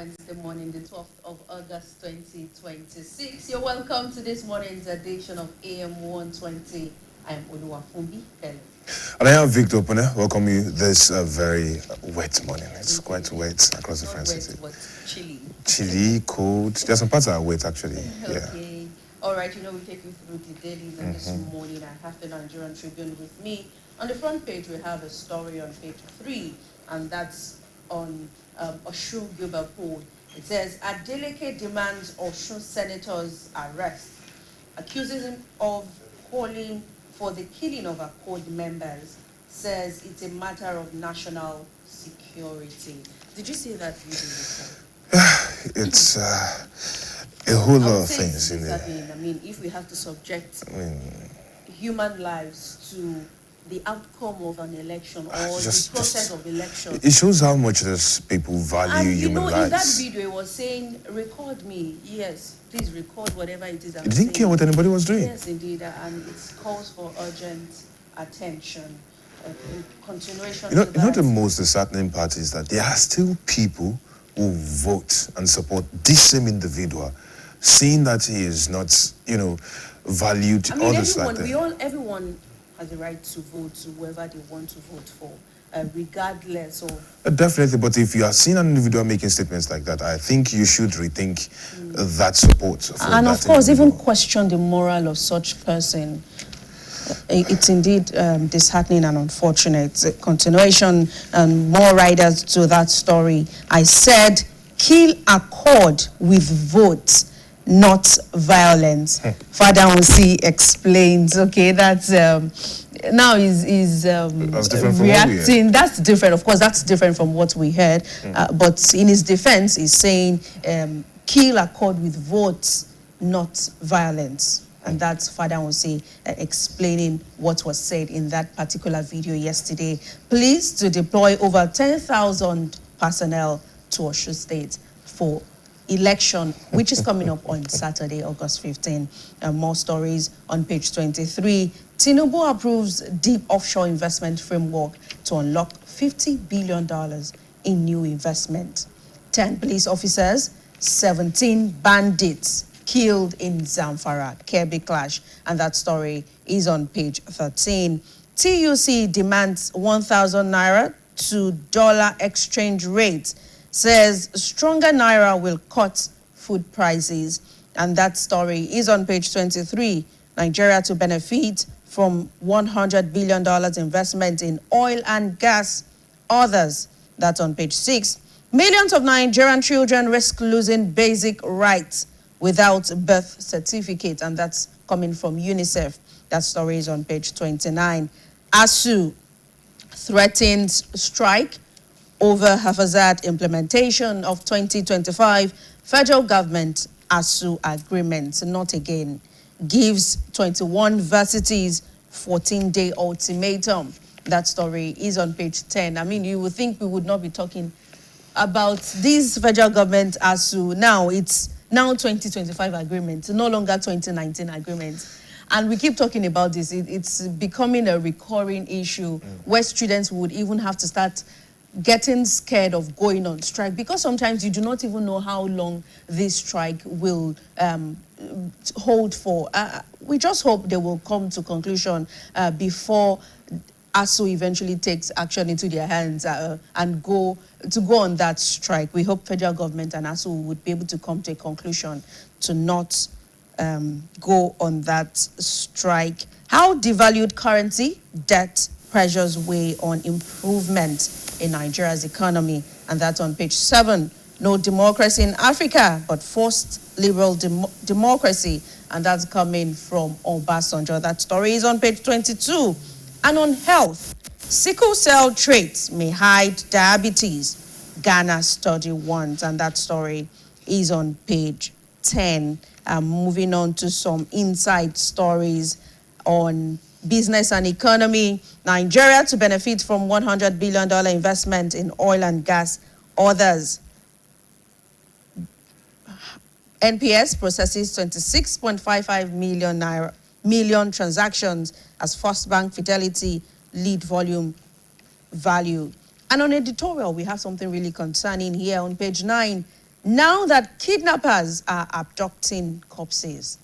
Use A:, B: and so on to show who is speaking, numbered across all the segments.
A: Wednesday morning, the 12th of August 2026. You're welcome to this morning's edition of AM120. I am Oluwafunbi Pele.
B: And I am Victor Opone. Welcome you this very wet morning. It's quite wet across the French city.
A: But chilly.
B: Chilly, cold. There's some parts that are wet actually.
A: Okay. All right, we take you through the dailies and this morning I have the Nigerian Tribune with me. On the front page, we have a story on page 3, and that's on Osun Gilbert Poll. It says, Adeleke demands Osun senators' arrest, accuses him of calling for the killing of Accord members, says it's a matter of national security. Did you see that video?
B: It's a whole lot of things in there.
A: I mean, if we have to subject human lives to the outcome of an election or the process of election.
B: It shows how much these people value human lives.
A: In that video, it was saying, record me. Yes, please record whatever it is I'm saying.
B: He didn't care what anybody was doing.
A: Yes, indeed. And it calls for urgent attention. Continuation.
B: You know the most disheartening part is that there are still people who vote and support this same individual, seeing that he is not, valued.
A: I mean, everyone has the right to vote to whoever they want to vote for, regardless of...
B: Definitely, but if you are seeing an individual making statements like that, I think you should rethink that support. For
A: and
B: that
A: of course,
B: individual.
A: even question the moral of such person. It's indeed disheartening and unfortunate. Continuation and more riders to that story. I said, kill Accord with votes, not violence. Father Onsi explains. Okay, that's now is reacting. That's different. Of course, that's different from what we heard. But in his defense, he's saying, kill Accord with votes, not violence. And that's Father Onsi explaining what was said in that particular video yesterday. Pleased to deploy over 10,000 personnel to Osun State for election, which is coming up on Saturday, August 15. More stories on page 23. Tinubu approves deep offshore investment framework to unlock $50 billion in new investment. 10 police officers, 17 bandits killed in Zamfara, Kebbi clash. And that story is on page 13. TUC demands 1,000 naira to dollar exchange rate. Says stronger naira will cut food prices. And that story is on page 23. Nigeria to benefit from $100 billion investment in oil and gas. Others, that's on page 6. Millions of Nigerian children risk losing basic rights without birth certificate. And that's coming from UNICEF. That story is on page 29. ASU threatens strike over haphazard implementation of 2025 federal government ASU agreement. Not again. Gives 21 universities 14-day ultimatum. That story is on page 10. I mean, you would think we would not be talking about this federal government ASU. Now, it's now 2025 agreement, no longer 2019 agreement. And we keep talking about this. It's becoming a recurring issue where students would even have to start getting scared of going on strike, because sometimes you do not even know how long this strike will hold for. We just hope they will come to conclusion before ASU eventually takes action into their hands and go on that strike. We hope federal government and ASU would be able to come to a conclusion to not go on that strike. How devalued currency, debt pressures weigh on improvement in Nigeria's economy. And that's on page 7. No democracy in Africa, but forced liberal democracy. And that's coming from Obasanjo. That story is on page 22. And on health, sickle cell traits may hide diabetes. Ghana study warns. And that story is on page 10. Moving on to some inside stories on business and economy. Nigeria to benefit from $100 billion investment in oil and gas. Others. NPS processes 26.55 million transactions as First Bank Fidelity lead volume value. And on editorial, we have something really concerning here on page 9. Now that kidnappers are abducting corpses,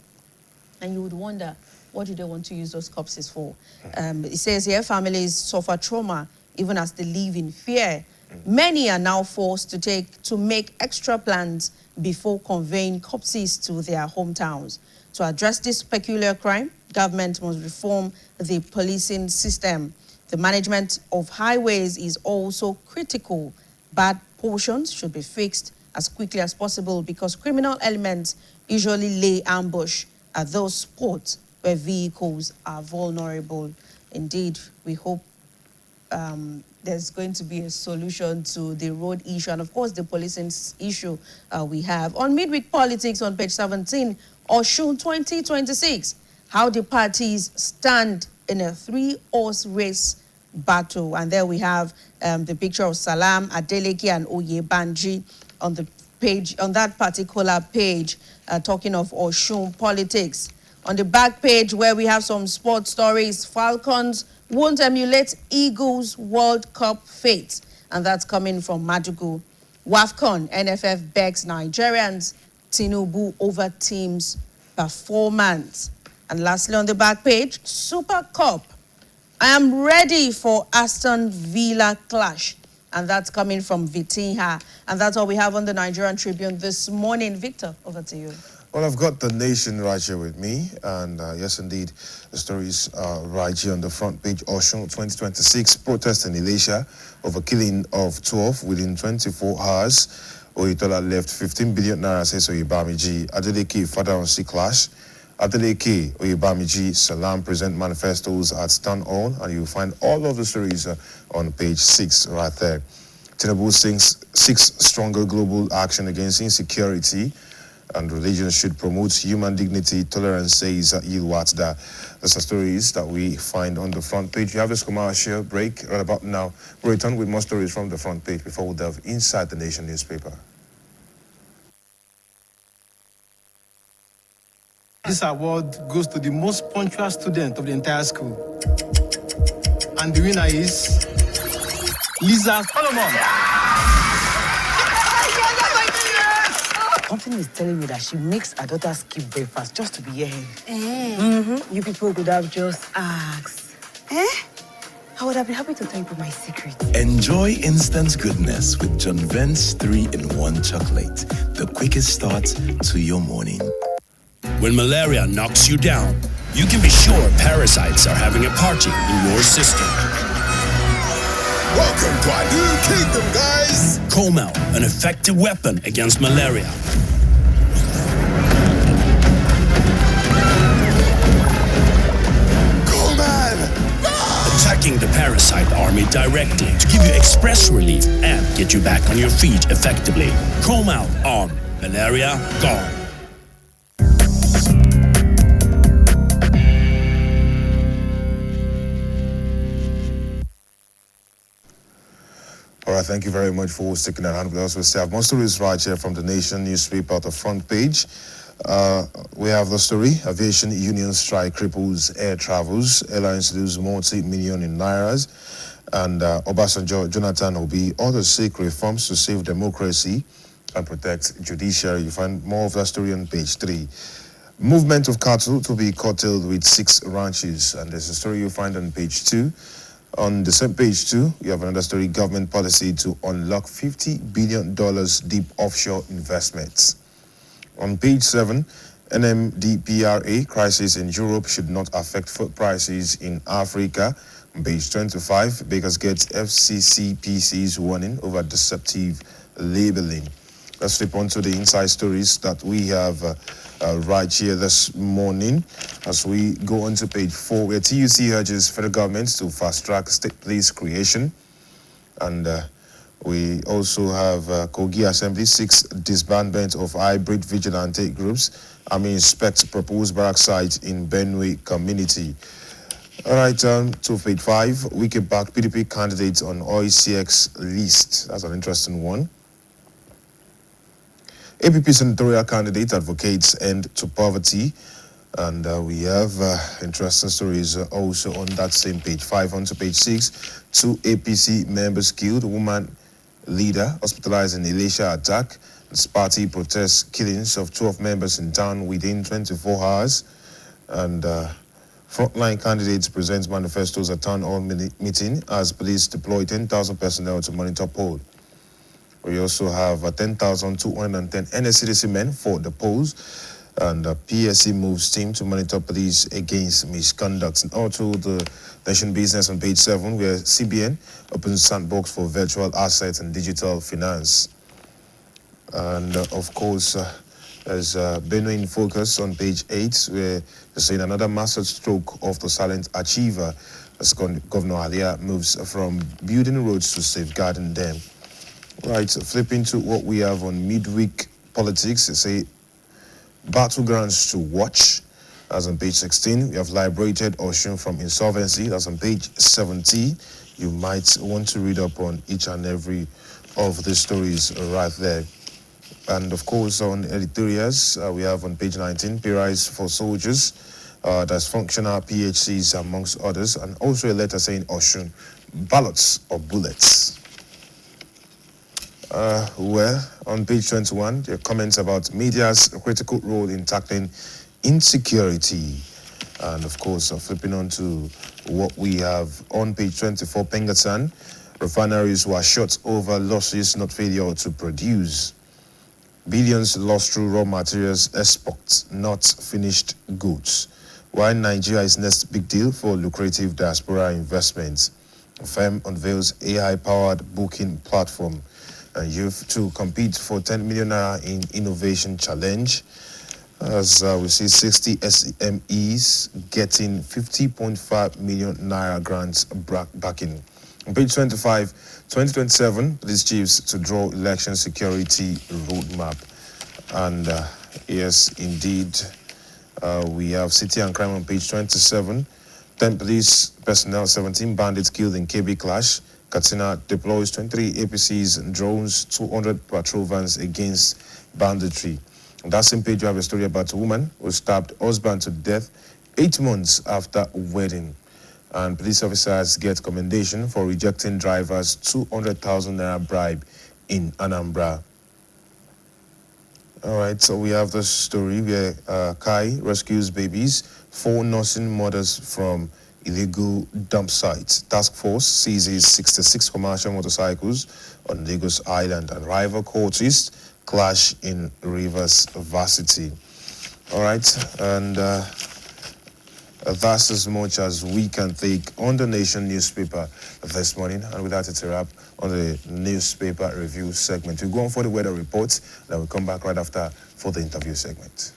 A: and you would wonder, what do they want to use those corpses for? It says here, families suffer trauma even as they live in fear. Many are now forced to make extra plans before conveying corpses to their hometowns. To address this peculiar crime, government must reform the policing system. The management of highways is also critical. Bad portions should be fixed as quickly as possible because criminal elements usually lay ambush at those spots where vehicles are vulnerable. Indeed, we hope there's going to be a solution to the road issue and, of course, the policing issue we have. On Midweek Politics on page 17, Osun 2026, how the parties stand in a 3-horse race battle. And there we have the picture of Salam, Adeleke, and Oyebanji on the page, on that particular page, talking of Osun politics. On the back page, where we have some sports stories, Falcons won't emulate Eagles World Cup fate. And that's coming from Madugu. WAFCON, NFF begs Nigerians, Tinubu over team's performance. And lastly, on the back page, Super Cup. I am ready for Aston Villa clash. And that's coming from Vitinha. And that's all we have on the Nigerian Tribune this morning. Victor, over to you.
B: Well, I've got the Nation right here with me, and yes, indeed, the stories are right here on the front page. Osun 2026, protest in Elisha over killing of 12 within 24 hours. Oyetola left 15 billion naira, says Oyebamiji. Adeleke, father on sea clash. Adeleke, Oyebamiji, Salam present manifestos at Town Hall, and you'll find all of the stories on page 6 right there. Tinubu seeks stronger global action against insecurity, and religion should promote human dignity, tolerance, says Yilwatda. Those are stories that we find on the front page. You have this commercial break right about now. We'll return with more stories from the front page before we delve inside the Nation newspaper.
C: This award goes to the most punctual student of the entire school. And the winner is Lisa Solomon.
D: Something is telling me that she makes her daughter skip breakfast just to be here. You people could have just asked. I would have been happy to tell you my secret.
E: Enjoy instant goodness with John Vent's 3-in-1 chocolate. The quickest start to your morning.
F: When malaria knocks you down, you can be sure parasites are having a party in your system.
G: Welcome to our new kingdom, guys!
F: Comel, an effective weapon against malaria. Attacking the parasite army directly to give you express relief and get you back on your feet effectively. Comel on. Malaria gone.
B: All right, thank you very much for sticking around with us. We have more stories right here from the Nation newspaper at the front page. We have the story, Aviation Union strike cripples air travels, airlines lose multi-million in nairas, and Obasanjo, Jonathan Obi, others seek reforms to save democracy and protect judiciary. You find more of that story on page 3. Movement of cattle to be curtailed with 6 ranches, and there's a story you find on page 2. On the same page 2, you have another story, government policy to unlock $50 billion deep offshore investments. On page 7, NMDPRA, crisis in Europe should not affect food prices in Africa. On page 25, bakers get FCCPC's warning over deceptive labeling. Let's flip on to the inside stories that we have right here this morning as we go on to page 4, where TUC urges federal government to fast-track state police creation. And we also have Kogi Assembly 6 disbandment of hybrid vigilante groups. Army inspects proposed barrack site in Benue community. All right, to page 5, Wiki back PDP candidates on OICX list. That's an interesting one. APP senatorial candidate advocates end to poverty. And we have interesting stories also on that same page. 5 on to page 6. 2 APC members killed. Woman leader hospitalized in Elisha attack. This party protests killings of 12 members in town within 24 hours. And frontline candidates present manifestos at town hall meeting as police deploy 10,000 personnel to monitor poll. We also have 10,210 NSCDC men for the polls. And PSC moves team to monitor police against misconduct. And also the Nation Business on page 7, where CBN opens sandbox for virtual assets and digital finance. And of course, there's Benue in focus on page 8, where they're saying another master stroke of the silent achiever as Governor Alia moves from building roads to safeguarding them. Right, flipping to what we have on midweek politics, they say battlegrounds to watch. As on page 16, we have liberated Osun from insolvency. That's on page 70. You might want to read up on each and every of the stories right there. And of course, on editorials, we have on page 19, pay rise for soldiers, that's functional PHCs amongst others, and also a letter saying Osun, ballots or bullets. Well, on page 21, there are comments about media's critical role in tackling insecurity. And of course, flipping on to what we have on page 24, Pengassan, refineries were shut over losses, not failure to produce. Billions lost through raw materials exports, not finished goods. Why Nigeria is next big deal for lucrative diaspora investments. The firm unveils AI-powered booking platform. And youth to compete for 10 million naira in innovation challenge. As we see 60 SMEs getting 50.5 million naira grants backing. On page 25, 2027, police chiefs to draw election security roadmap. And yes, indeed, we have city and crime on page 27. 10 police personnel, 17 bandits killed in KB clash. Katsina deploys 23 APCs and drones, 200 patrol vans against banditry. On that same page, you have a story about a woman who stabbed husband to death 8 months after wedding. And police officers get commendation for rejecting drivers 200,000 naira bribe in Anambra. All right, so we have the story where Kai rescues babies, 4 nursing mothers from illegal dump sites. Task force seizes 66 commercial motorcycles on Lagos Island, and rival coaches clash in Rivers Varsity. All right, and that's as much as we can take on the Nation newspaper this morning. And with that, it's a wrap on the newspaper review segment. We go on for the weather reports, then we'll come back right after for the interview segment.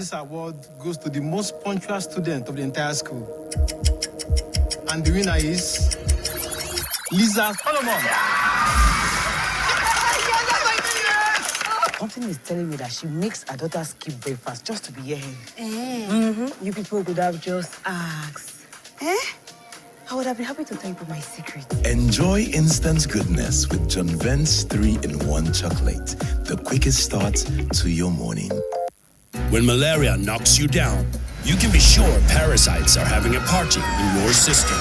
C: This award goes to the most punctual student of the entire school. And the winner is Lisa Solomon.
D: Something is telling me that she makes her daughter skip breakfast just to be here. You people could have just asked. I would have been happy to tell you my secret.
E: Enjoy instant goodness with John Vent's 3-in-1 chocolate. The quickest start to your morning.
F: When malaria knocks you down, you can be sure parasites are having a party in your system.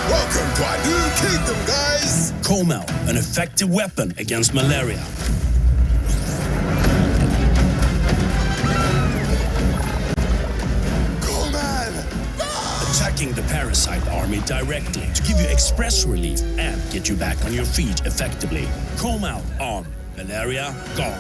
G: Welcome to our new kingdom, guys.
F: Comel, an effective weapon against malaria. Attacking the parasite army directly to give you express relief and get you back on your feet effectively. Comel on. Malaria gone.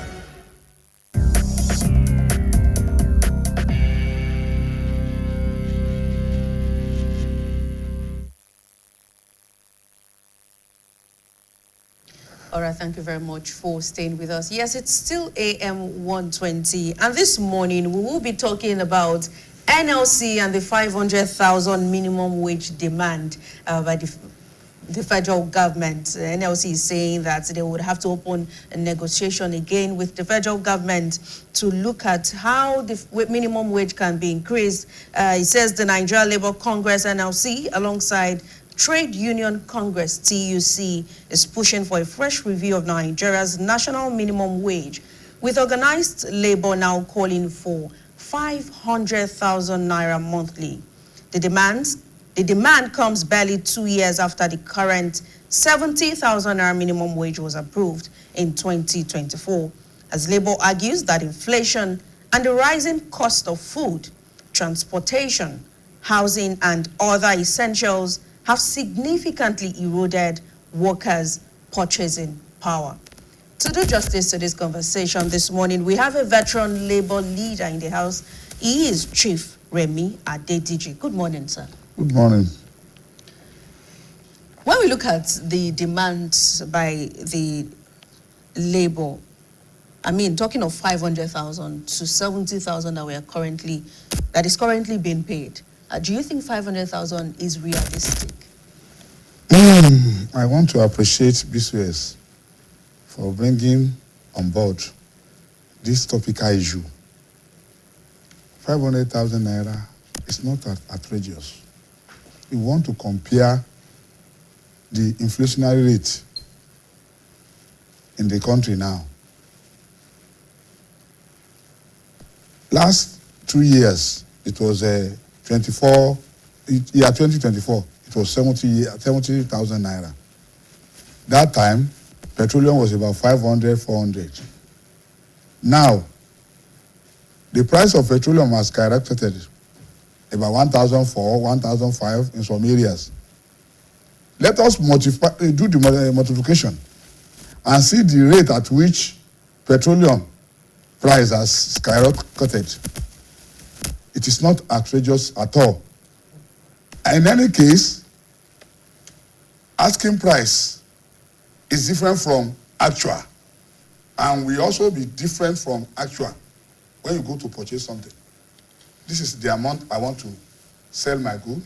A: All right, thank you very much for staying with us. Yes, it's still AM120, and this morning we will be talking about NLC and the 500,000 minimum wage demand by the federal government. NLC is saying that they would have to open a negotiation again with the federal government to look at how the minimum wage can be increased. It says the Nigeria Labour Congress, NLC, alongside Trade Union Congress, TUC, is pushing for a fresh review of Nigeria's national minimum wage, with organized labor now calling for 500,000 naira monthly. The demand comes barely 2 years after the current 70,000 naira minimum wage was approved in 2024, as labor argues that inflation and the rising cost of food, transportation, housing, and other essentials have significantly eroded workers' purchasing power. To do justice to this conversation this morning, we have a veteran labor leader in the house. He is Chief Remi Adediji. Good morning, sir.
H: Good morning.
A: When we look at the demands by the labor, I mean, talking of 500,000 to 70,000 that is currently being paid. Do you think 500,000 is realistic?
H: I want to appreciate BCOS for bringing on board this topical issue. 500,000 naira is not outrageous. We want to compare the inflationary rate in the country now. Last 2 years, it was 2024, it was 70,000 naira. That time, petroleum was about 500, 400. Now, the price of petroleum has skyrocketed about 1,004, 1,005 in some areas. Let us do the multiplication and see the rate at which petroleum price has skyrocketed. It is not outrageous at all. In any case, asking price is different from actual, and will also be different from actual when you go to purchase something. This is the amount I want to sell my good.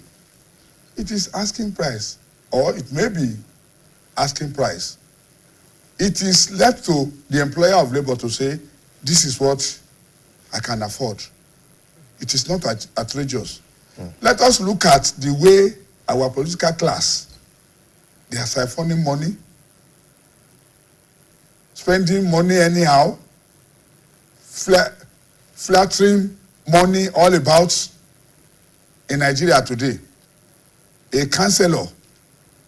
H: It is asking price, or it may be asking price. It is left to the employer of labor to say, this is what I can afford. It is not outrageous. Let us look at the way our political class, they are siphoning money, spending money anyhow, flattering money all about in Nigeria today. A councillor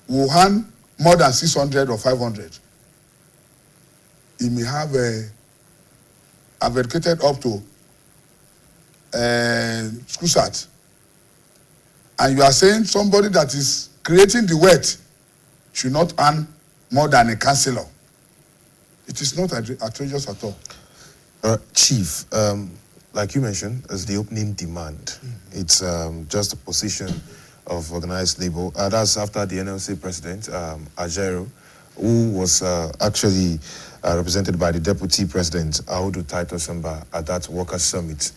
H: will earn more than 600 or 500. he may have have educated up to school start, and you are saying somebody that is creating the wealth should not earn more than a councillor. It is not outrageous at all.
B: Chief, like you mentioned, as the opening demand, it's just a position of organized labor. That's after the NLC president, Ajero, who was actually represented by the deputy president, Audu Titus Samba, at that workers' summit,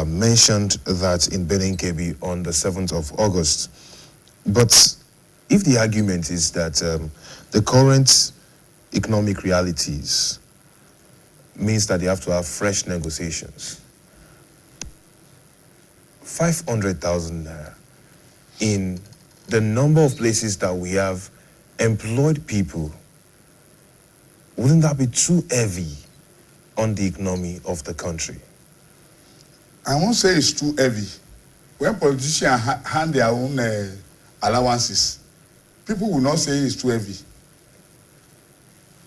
B: mentioned that in Benin Kebi on the 7th of August. But if the argument is that the current economic realities means that they have to have fresh negotiations, 500,000 naira in the number of places that we have employed people, wouldn't that be too heavy on the economy of the country?
H: I won't say it's too heavy. When politicians hand their own allowances, people will not say it's too heavy.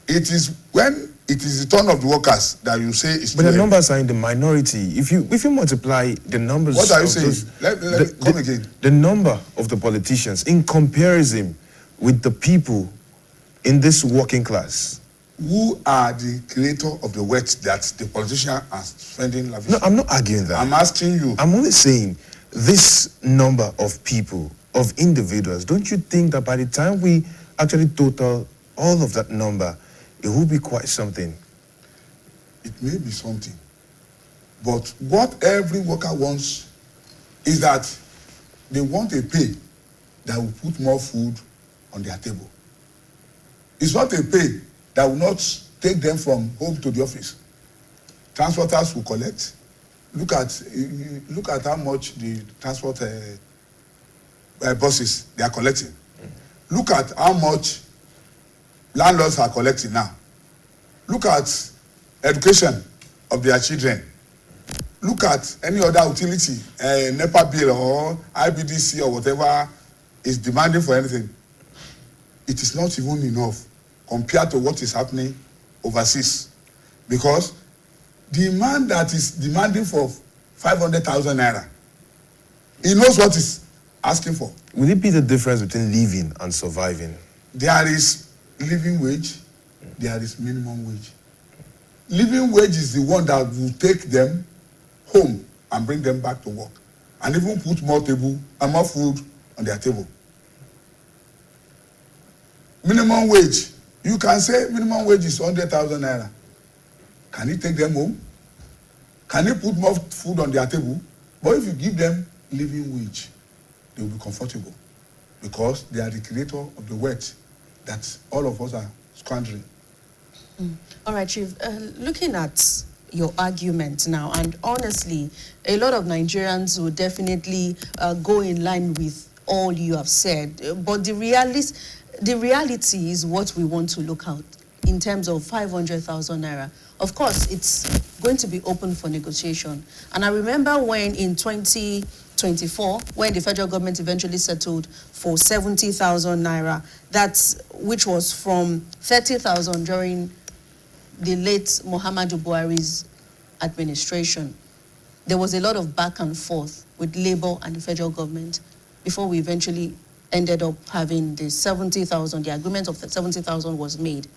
H: It is when it is the turn of the workers that you say it's too heavy.
B: But the numbers are in the minority. If you multiply the numbers...
H: What are you saying? Let me come again.
B: The number of the politicians in comparison with the people in this working class.
H: Who are the creator of the wealth that the politicians are spending lavishly?
B: No, I'm not arguing that.
H: I'm asking you.
B: I'm only saying this number of people, of individuals, don't you think that by the time we actually total all of that number, it will be quite something?
H: It may be something. But what every worker wants is that they want a pay that will put more food on their table. It's not a pay that will not take them from home to the office. Transporters will collect. Look at how much the transport buses they are collecting. Look at how much landlords are collecting now. Look at education of their children. Look at any other utility, NEPA bill or IBDC or whatever is demanding for anything. It is not even enough compared to what is happening overseas. Because the man that is demanding for 500,000 naira, he knows what he's asking for.
B: Will it be the difference between living and surviving?
H: There is living wage, there is minimum wage. Living wage is the one that will take them home and bring them back to work, and even put more food on their table. Minimum wage, you can say minimum wage is 100,000 naira. Can it take them home? Can it put more food on their table? But if you give them living wage, they will be comfortable because they are the creator of the wealth that all of us are squandering.
A: All right, Chief, looking at your argument now, and honestly, a lot of Nigerians will definitely go in line with all you have said, but the reality is what we want to look at in terms of 500,000 naira. Of course, it's going to be open for negotiation. And I remember when in 2024, when the federal government eventually settled for 70,000 naira, which was from 30,000 during the late Muhammadu Buhari's administration. There was a lot of back and forth with Labour and the federal government before we eventually ended up having the 70,000, the agreement of 70,000 was made.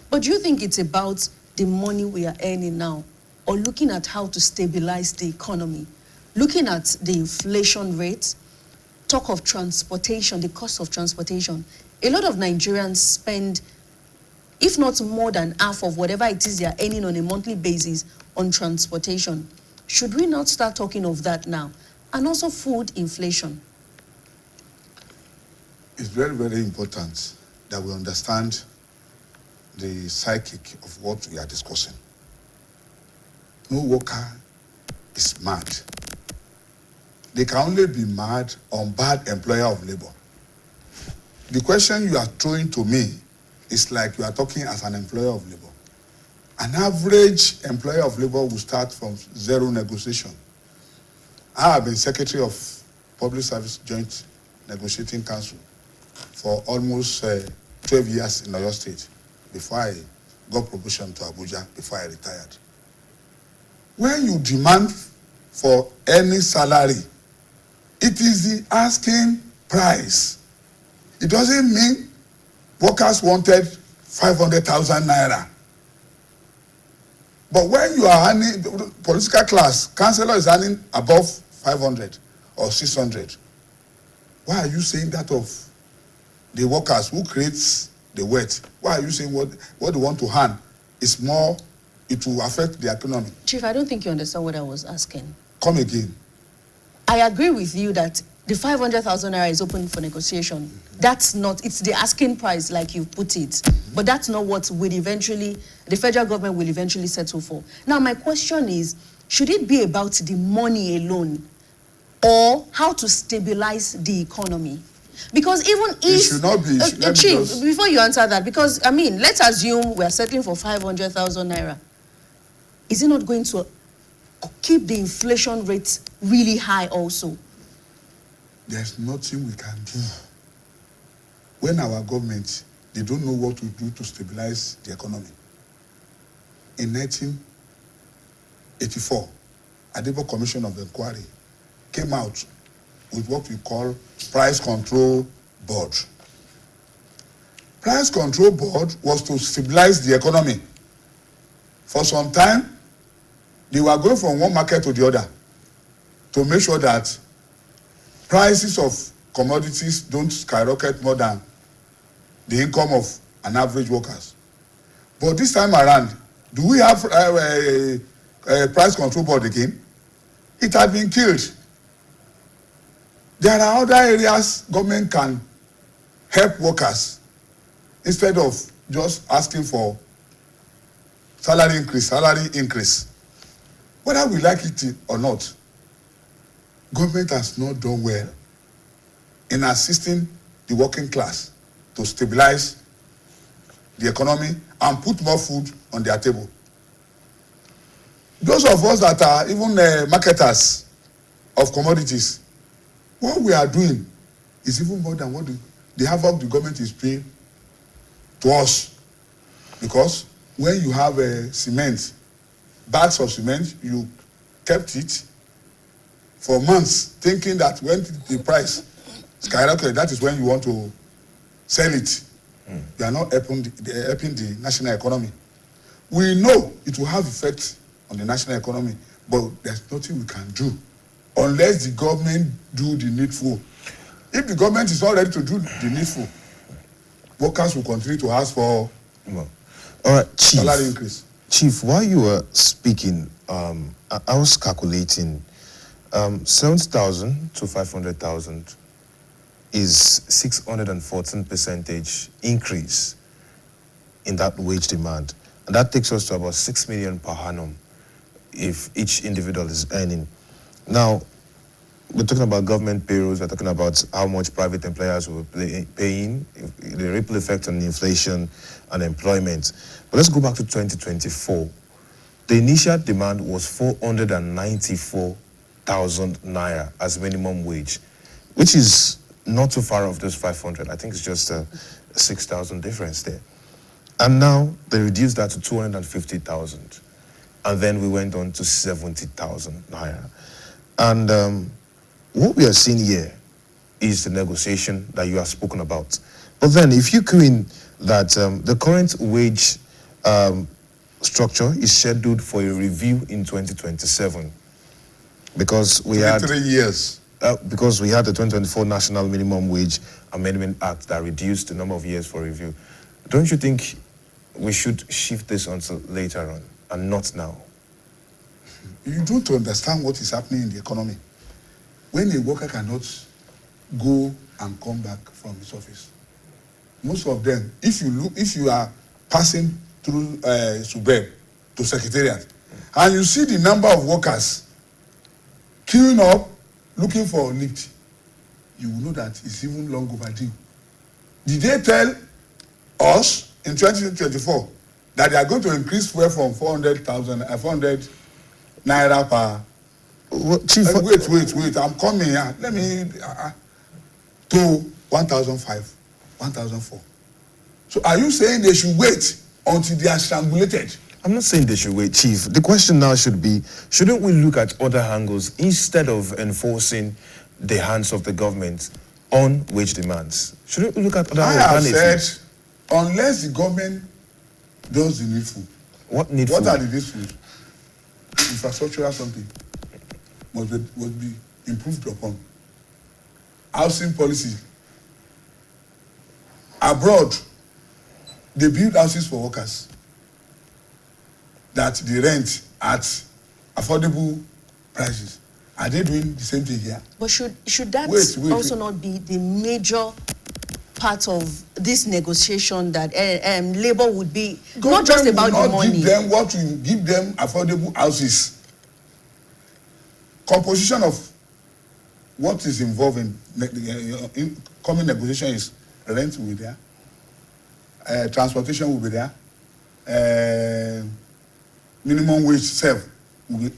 A: But do you think it's about the money we are earning now, or looking at how to stabilize the economy, looking at the inflation rate, talk of transportation, the cost of transportation? A lot of Nigerians spend, if not more than half of whatever it is they are earning on a monthly basis on transportation. Should we not start talking of that now? And also food inflation.
H: It's very, very important that we understand the psychic of what we are discussing. No worker is mad. They can only be mad on bad employer of labor. The question you are throwing to me is like you are talking as an employer of labor. An average employer of labor will start from zero negotiation. I have been Secretary of Public Service Joint Negotiating Council for almost 12 years in Oyo State before I got promotion to Abuja before I retired. When you demand for any salary, it is the asking price. It doesn't mean workers wanted 500,000 naira. But when you are earning, political class, councillor is earning above 500 or 600. Why are you saying that of the workers who creates the wealth? Why are you saying what they want to earn is more, it will affect the economy?
A: Chief, I don't think you understand what I was asking.
H: Come again.
A: I agree with you that the 500,000 naira is open for negotiation. That's not, it's the asking price like you put it. But that's not what will eventually, the federal government will eventually settle for. Now, my question is, should it be about the money alone or how to stabilize the economy? Because even if...
H: It should not be.
A: Chief, before you answer that, because, I mean, let's assume we're settling for 500,000 naira. Is it not going to keep the inflation rate really high also?
H: There's nothing we can do. When our government, they don't know what to do to stabilize the economy. In 1984, Adebo Commission of Inquiry came out with what we call Price Control Board. Price Control Board was to stabilize the economy. For some time, they were going from one market to the other to make sure that prices of commodities don't skyrocket more than the income of an average workers. But this time around, do we have a price control board again? It had been killed. There are other areas government can help workers instead of just asking for salary increase. Whether we like it or not, government has not done well in assisting the working class to stabilize the economy and put more food on their table. Those of us that are even marketers of commodities, what we are doing is even more than what the havoc the government is paying to us. Because when you have cement, bags of cement, you kept it for months, thinking that when the price skyrocketed, that is when you want to sell it. You are not helping the national economy. We know it will have effect on the national economy, but there's nothing we can do unless the government do the needful. If the government is not ready to do the needful, workers will continue to ask for
B: all right, Chief,
H: salary increase.
B: Chief, while you were speaking, I was calculating 70,000 to 500,000 is 614% increase in that wage demand. And that takes us to about 6 million per annum if each individual is earning. Now, we're talking about government payrolls, we're talking about how much private employers will be paying, the ripple effect on inflation and employment. But let's go back to 2024. The initial demand was 494,000 naira as minimum wage, which is not too far off those 500. I think it's just a 6,000 difference there. And now they reduced that to 250,000. And then we went on to 70,000 naira. And what we are seeing here is the negotiation that you have spoken about. But then if you come in that the current wage structure is scheduled for a review in 2027 because we had
H: 3 years.
B: Because we had the 2024 National Minimum Wage Amendment Act that reduced the number of years for review. Don't you think we should shift this until later on and not now?
H: You don't understand what is happening in the economy. When a worker cannot go and come back from his office, most of them, if you are passing through Suburb to Secretariat, and you see the number of workers queuing up, looking for a lift, you will know that it's even long overdue. Did they tell us in 2024 that they are going to increase fuel from 400 naira per?
B: Well, Chief,
H: wait, I'm coming here. Let me to 1,005, 1,004. So are you saying they should wait until they are strangulated.
B: I'm not saying they should wait, Chief. The question now should be, shouldn't we look at other angles instead of enforcing the hands of the government on wage demands? Shouldn't we look at other alternatives?
H: I have said, unless the government does the needful.
B: What needful?
H: What are the needful? Infrastructural something must be improved upon. Housing policy. Abroad, they build houses for workers that they rent at affordable prices. Are they doing the same thing here?
A: But should that also not be the major part of this negotiation, that labor would be not just about the money?
H: Give them what will give them affordable houses. Composition of what is involved in coming negotiation is rent will be there, transportation will be there, minimum wage self will be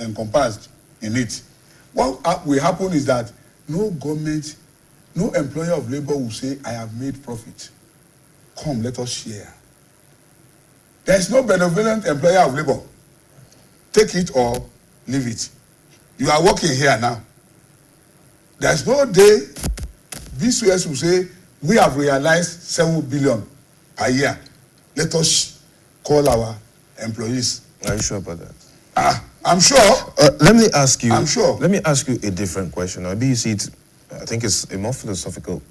H: encompassed in it. What will happen is that no government, no employer of labor will say, I have made profit. Come, let us share. There is no benevolent employer of labor. Take it or leave it. You are working here now. There is no day BCOS will say, we have realized 7 billion per year. Let us call our employees.
B: Are you sure about that?
H: I'm sure.
B: Let me ask you.
H: I'm sure.
B: Let me ask you a different question. Maybe you see it, I think it's a more philosophical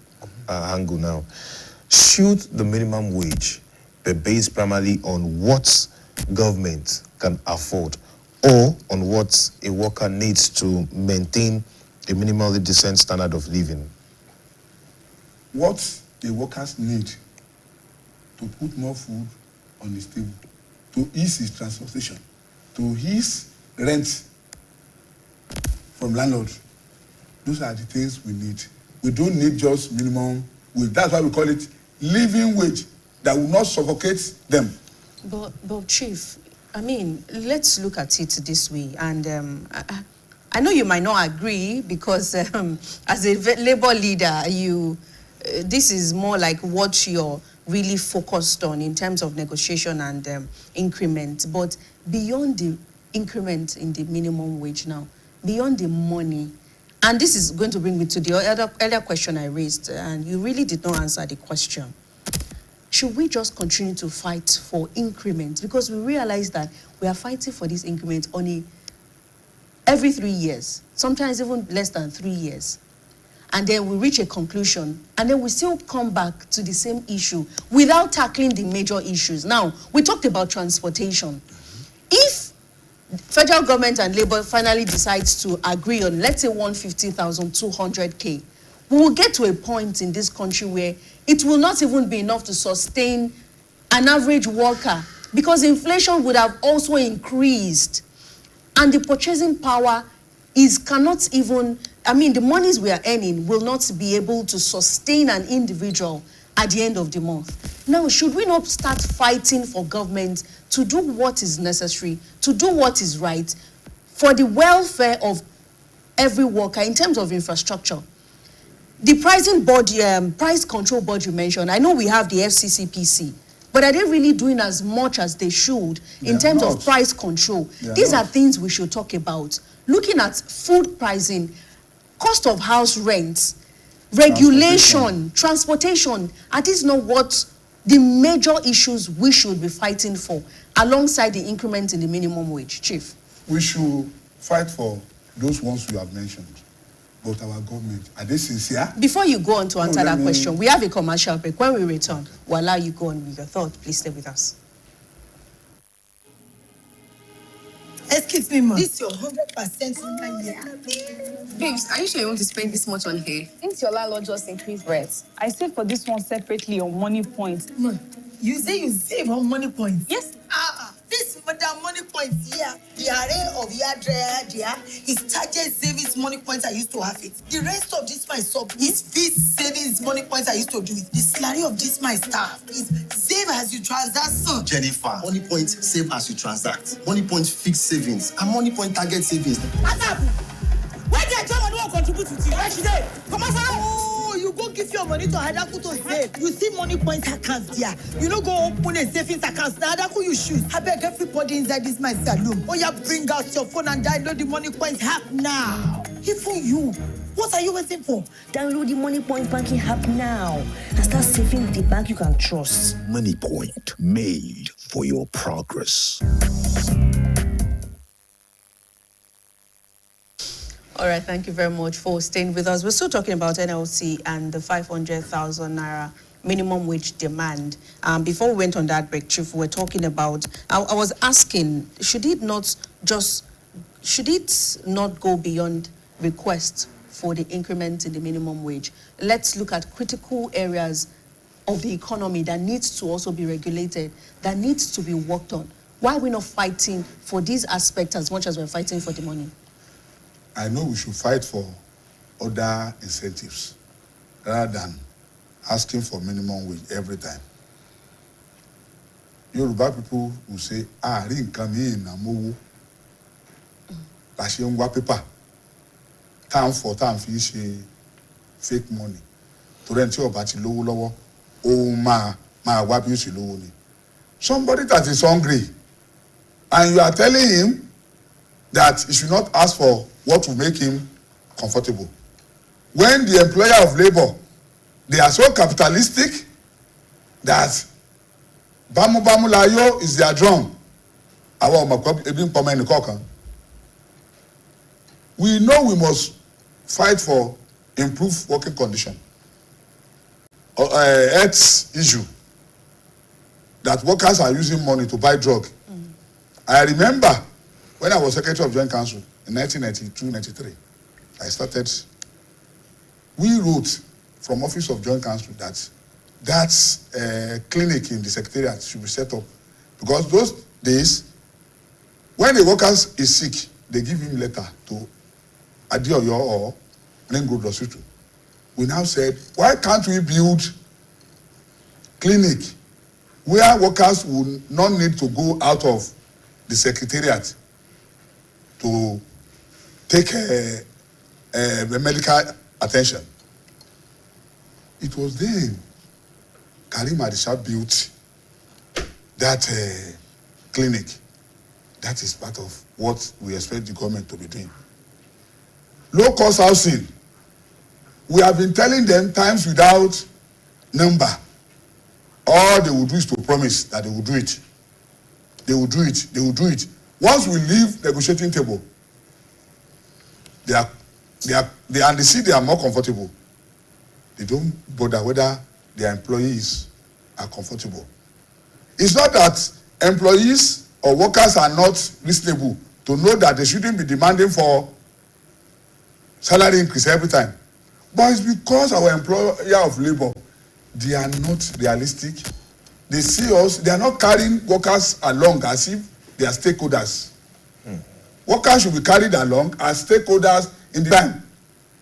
B: angle now. Should the minimum wage be based primarily on what government can afford, or on what a worker needs to maintain a minimally decent standard of living?
H: What the workers need to put more food on his table, to ease his transportation, to ease rent from landlord. Those are the things we need. We don't need just minimum wage. That's why we call it living wage, that will not suffocate them.
A: But Chief, I mean, let's look at it this way. And I know you might not agree, because as a labor leader, this is more like what you're really focused on in terms of negotiation and increment. But beyond the increment in the minimum wage now, beyond the money, and this is going to bring me to the earlier question I raised, and you really did not answer the question. Should we just continue to fight for increment? Because we realize that we are fighting for this increment only every 3 years, sometimes even less than 3 years. And then we reach a conclusion, and then we still come back to the same issue without tackling the major issues. Now, we talked about transportation. If federal government and labor finally decides to agree on, let's say, 150,000, 200K, we will get to a point in this country where it will not even be enough to sustain an average worker, because inflation would have also increased, and the purchasing power cannot even, I mean, the monies we are earning will not be able to sustain an individual at the end of the month. Now, should we not start fighting for government to do what is necessary, to do what is right for the welfare of every worker in terms of infrastructure? The pricing board, price control board you mentioned, I know we have the FCCPC, but are they really doing as much as they should in terms of price control? These are things we should talk about. Looking at food pricing, cost of house rents, regulation, transportation, are these not what the major issues we should be fighting for, alongside the increment in the minimum wage, Chief? We should fight for those ones you have mentioned. But our government, are they sincere? Before you go on to answer that question, we have a commercial break. When we return, we'll allow you go on with your thought. Please stay with us.
I: Excuse me, ma. This is your 100% year.
J: Babes, are you sure you want to spend this much on hair? Since your landlord just increased rent.
K: I saved for this one separately on Money Point.
I: Ma, you say you save on Money Point?
K: Yes.
I: This Madam Money Point here, the array of your dryer there is target savings Money Points I used to have it. The rest of this my sub is this savings Money Points I used to do it. The salary of this my staff is save as you transact, son.
L: Jennifer, Money Point save as you transact. Money Point fixed savings and Money Point target savings.
I: What's up? Where did I tell you contribute to you? Where should they? Come on,
L: oh, you
I: you go give your money to Adaku to save, you see money points accounts there. You no go open a savings account. Now Adaku you choose. I beg everybody inside this my saloon. Oh yeah, bring out your phone and download the money points app now. Even you. What are you waiting for?
M: Download the Money Point banking app now and start saving with the bank you can trust.
F: Money Point, made for your progress.
A: All right, thank you very much for staying with us. We're still talking about NLC and the 500,000 naira minimum wage demand. Before we went on that break, Chief, we were talking about, I was asking, should it not go beyond request for the increment in the minimum wage? Let's look at critical areas of the economy that needs to also be regulated, that needs to be worked on. Why are we not fighting for these aspects as much as we're fighting for the money?
H: I know we should fight for other incentives rather than asking for minimum wage every time. Yoruba people will say, ring come in na mowo. La ṣe ń wá paper. Time for time fi ṣe fake money. Torí ẹni tí ó bá ti lówó lọ́wọ́, ó máa wá bí ó ṣe lówó ni. Somebody that is hungry and you are telling him that he should not ask for what will make him comfortable. When the employer of labor, they are so capitalistic that bamu bamu layo is their drum. We know we must fight for improved working condition. Health issue that workers are using money to buy drug. I remember when I was Secretary of Joint Council in 1992-93, I started. We wrote from Office of Joint Council that clinic in the Secretariat should be set up, because those days, when a worker is sick, they give him letter to Adioyo or Ring Road Hospital. We now said, why can't we build clinic where workers will not need to go out of the Secretariat to take medical attention? It was then Karim Adisha built that clinic. That is part of what we expect the government to be doing. Low-cost housing. We have been telling them times without number. All they will do is to promise that they will do it. They will do it. They will do it. Once we leave negotiating table, they see they are more comfortable. They don't bother whether their employees are comfortable. It's not that employees or workers are not reasonable to know that they shouldn't be demanding for salary increase every time. But it's because our employer of labor, they are not realistic. They see us, they are not carrying workers along as if they are stakeholders. Workers should be carried along as stakeholders in the time.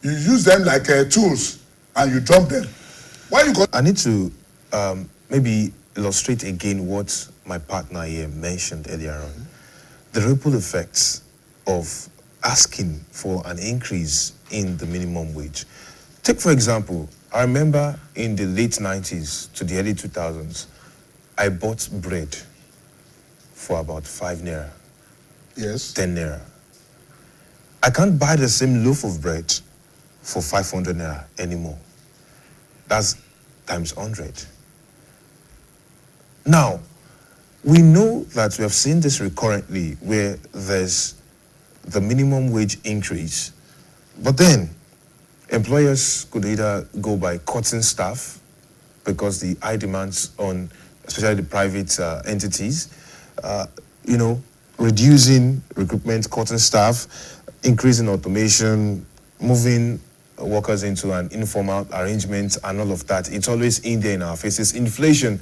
H: You use them like tools and you dump them. Why you
B: I need to maybe illustrate again what my partner here mentioned earlier on. The ripple effects of asking for an increase in the minimum wage. Take, for example, I remember in the late 90s to the early 2000s, I bought bread for about 5 naira.
H: Yes.
B: 10 naira. I can't buy the same loaf of bread for 500 naira anymore. That's times 100. Now, we know that we have seen this recurrently where there's the minimum wage increase, but then employers could either go by cutting staff because the high demands on especially the private entities, reducing recruitment, cutting staff, increasing automation, moving workers into an informal arrangement and all of that. It's always in there in our faces. Inflation,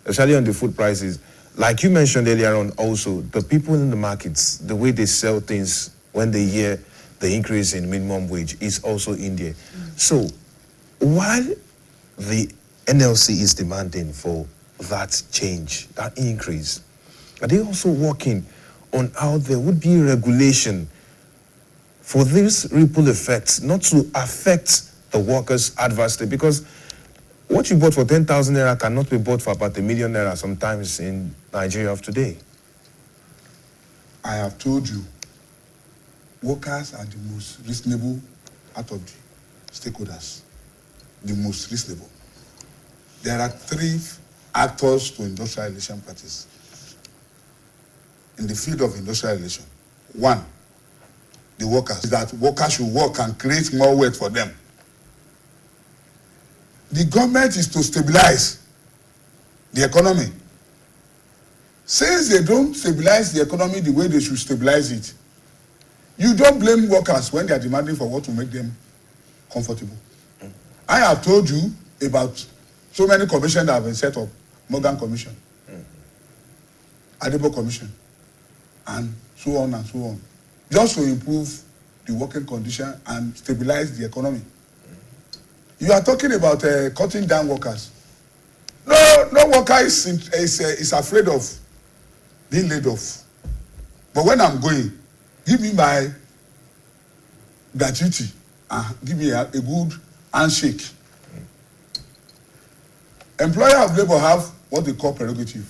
B: especially on the food prices. Like you mentioned earlier on also, the people in the markets, the way they sell things when they hear the increase in minimum wage is also in there. So while the NLC is demanding for that change, that increase, are they also working on how there would be regulation for these ripple effects not to affect the workers adversely? Because what you bought for 10,000 naira cannot be bought for about ₦1 million sometimes in Nigeria of today.
H: I have told you, workers are the most reasonable out of the stakeholders. The most reasonable. There are 3 actors to industrial relation practice in the field of industrial relation. 1, the workers. That workers should work and create more work for them. The government is to stabilize the economy. Since they don't stabilize the economy the way they should stabilize it, you don't blame workers when they are demanding for what to make them comfortable. I have told you about so many commissions that have been set up. Morgan Commission, Adebo Commission, and so on and so on. Just to improve the working condition and stabilize the economy. You are talking about cutting down workers. No worker is afraid of being laid off. But when I'm going, give me my gratuity and give me a good handshake. Employer of labor have what they call prerogative.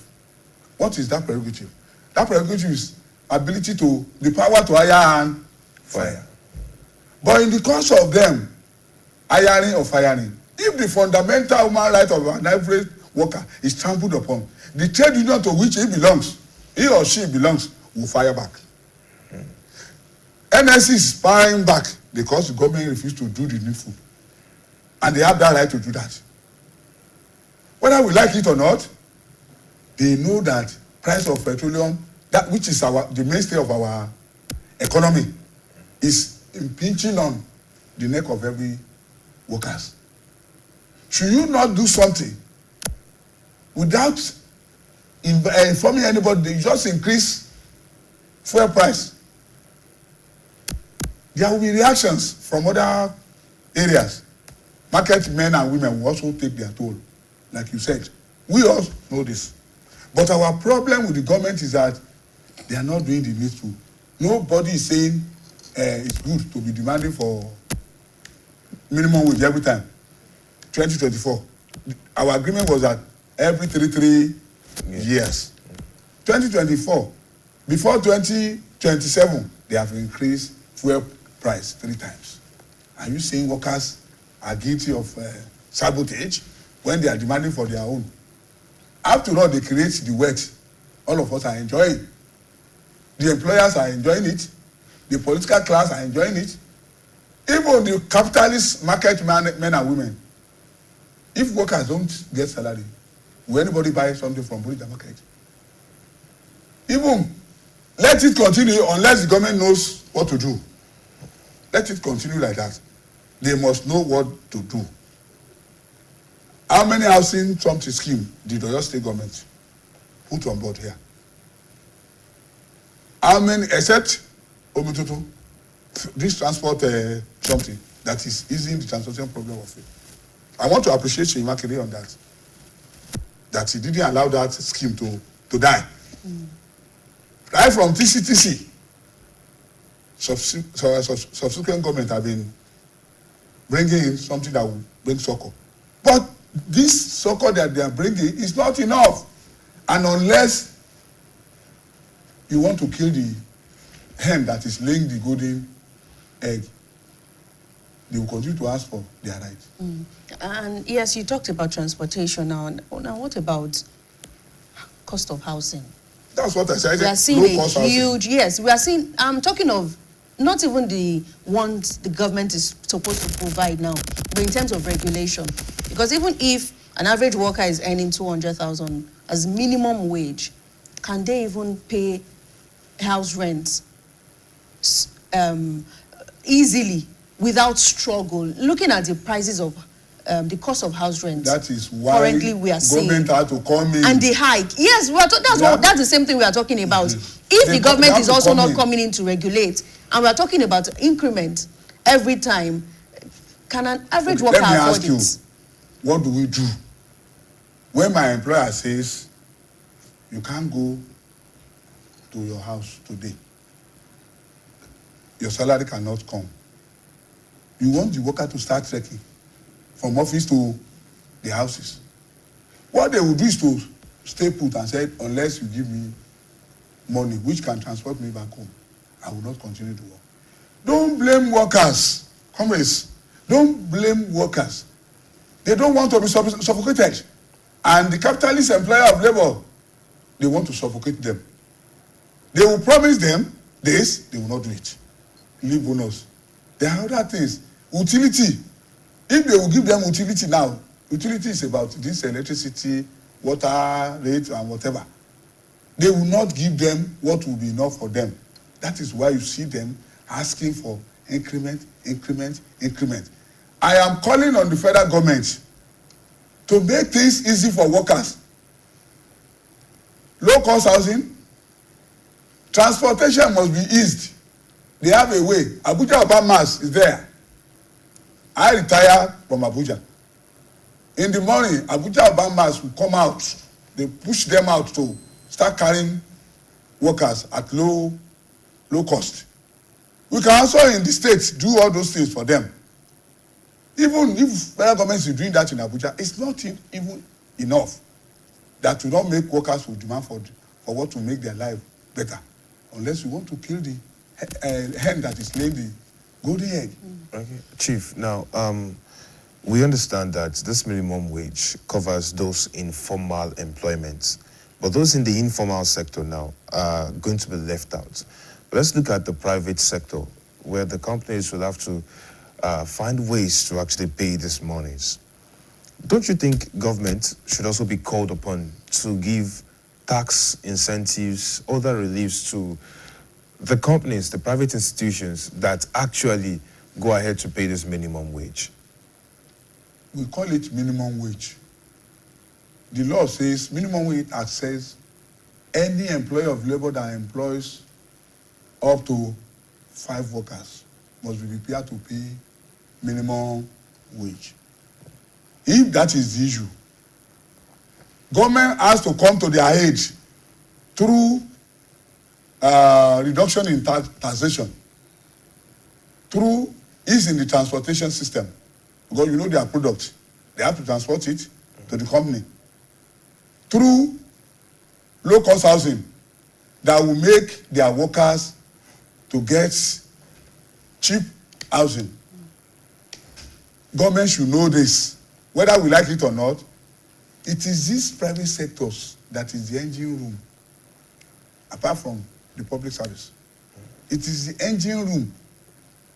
H: What is that prerogative? That prerogative is ability to, the power to hire and fire. But in the course of them hiring or firing, if the fundamental human right of an average worker is trampled upon, the trade union to which he or she belongs, will fire back. NSC is firing back because the government refused to do the needful. And they have that right to do that. Whether we like it or not, they know that price of petroleum, that which is the mainstay of our economy, is impinging on the neck of every workers. Should you not do something without informing anybody? You just increase fuel price. There will be reactions from other areas. Market men and women will also take their toll, like you said. We all know this. But our problem with the government is that they are not doing the needful. Nobody is saying it's good to be demanding for minimum wage every time. 2024. Our agreement was that every 3 years. 2024. Before 2027, they have increased fuel price 3 times. Are you saying workers are guilty of sabotage when they are demanding for their own? After all, they create the wealth. All of us are enjoying. The employers are enjoying it. The political class are enjoying it. Even the capitalist market men and women. If workers don't get salary, will anybody buy something from the market? Even let it continue unless the government knows what to do. Let it continue like that. They must know what to do. How many housing something scheme did the Oyo State government put on board here? How many, except Omitutu, this transport something that is easing the transportation problem of it. I want to appreciate Seyi Makinde on that. That he didn't allow that scheme to die. Right from TCTC, subsequent government have been bringing in something that will bring succor. But this succor that they are bringing is not enough. And unless you want to kill the hen that is laying the golden egg, they will continue to ask for their rights.
A: And yes, you talked about transportation now. Now, what about cost of housing?
H: That's what I said.
A: We are seeing a huge, yes, we are seeing, I'm talking of not even the ones the government is supposed to provide now, but in terms of regulation. Because even if an average worker is earning 200,000 as minimum wage, can they even pay house rent easily without struggle? Looking at the prices of the cost of house rent,
H: that is why
A: currently we are
H: government had to come in.
A: And the hike. Yes, that's the same thing we are talking about. If the government is also not coming in to regulate, and we are talking about increment every time, can an average worker afford it?
H: Let me ask you, what do we do when my employer says you can't go to your house today? Your salary cannot come. You want the worker to start trekking from office to the houses. What they will do is to stay put and say, unless you give me money which can transport me back home, I will not continue to work. Don't blame workers, comrades. Don't blame workers. They don't want to be suffocated. And the capitalist employer of labor, they want to suffocate them. They will promise them this, they will not do it. Leave bonus. There are other things. Utility. If they will give them utility now, utility is about this electricity, water rate, and whatever. They will not give them what will be enough for them. That is why you see them asking for increment, increment, increment. I am calling on the federal government to make things easy for workers. Low-cost housing, transportation must be eased. They have a way. Abuja Urban Mass is there. I retire from Abuja. In the morning, Abuja Urban Mass will come out. They push them out to start carrying workers at low cost. We can also in the states do all those things for them. Even if federal government is doing that in Abuja, it's not even enough. That will not make workers who demand for what will make their life better. Unless you want to kill the hen that is laying the golden egg.
B: Okay. Chief, now, we understand that this minimum wage covers those in formal employment, but those in the informal sector now are going to be left out. But let's look at the private sector, where the companies will have to find ways to actually pay these monies. Don't you think government should also be called upon to give tax incentives, other reliefs to the companies, the private institutions that actually go ahead to pay this minimum wage?
H: We call it minimum wage. The law says minimum wage act says any employer of labor that employs up to 5 workers must be prepared to pay minimum wage. If that is the issue, government has to come to their aid through reduction in taxation, through ease in the transportation system, because you know their product, they have to transport it to the company, through low-cost housing that will make their workers to get cheap housing. Government should know this, whether we like it or not. It is these private sectors that is the engine room, apart from the public service. It is the engine room.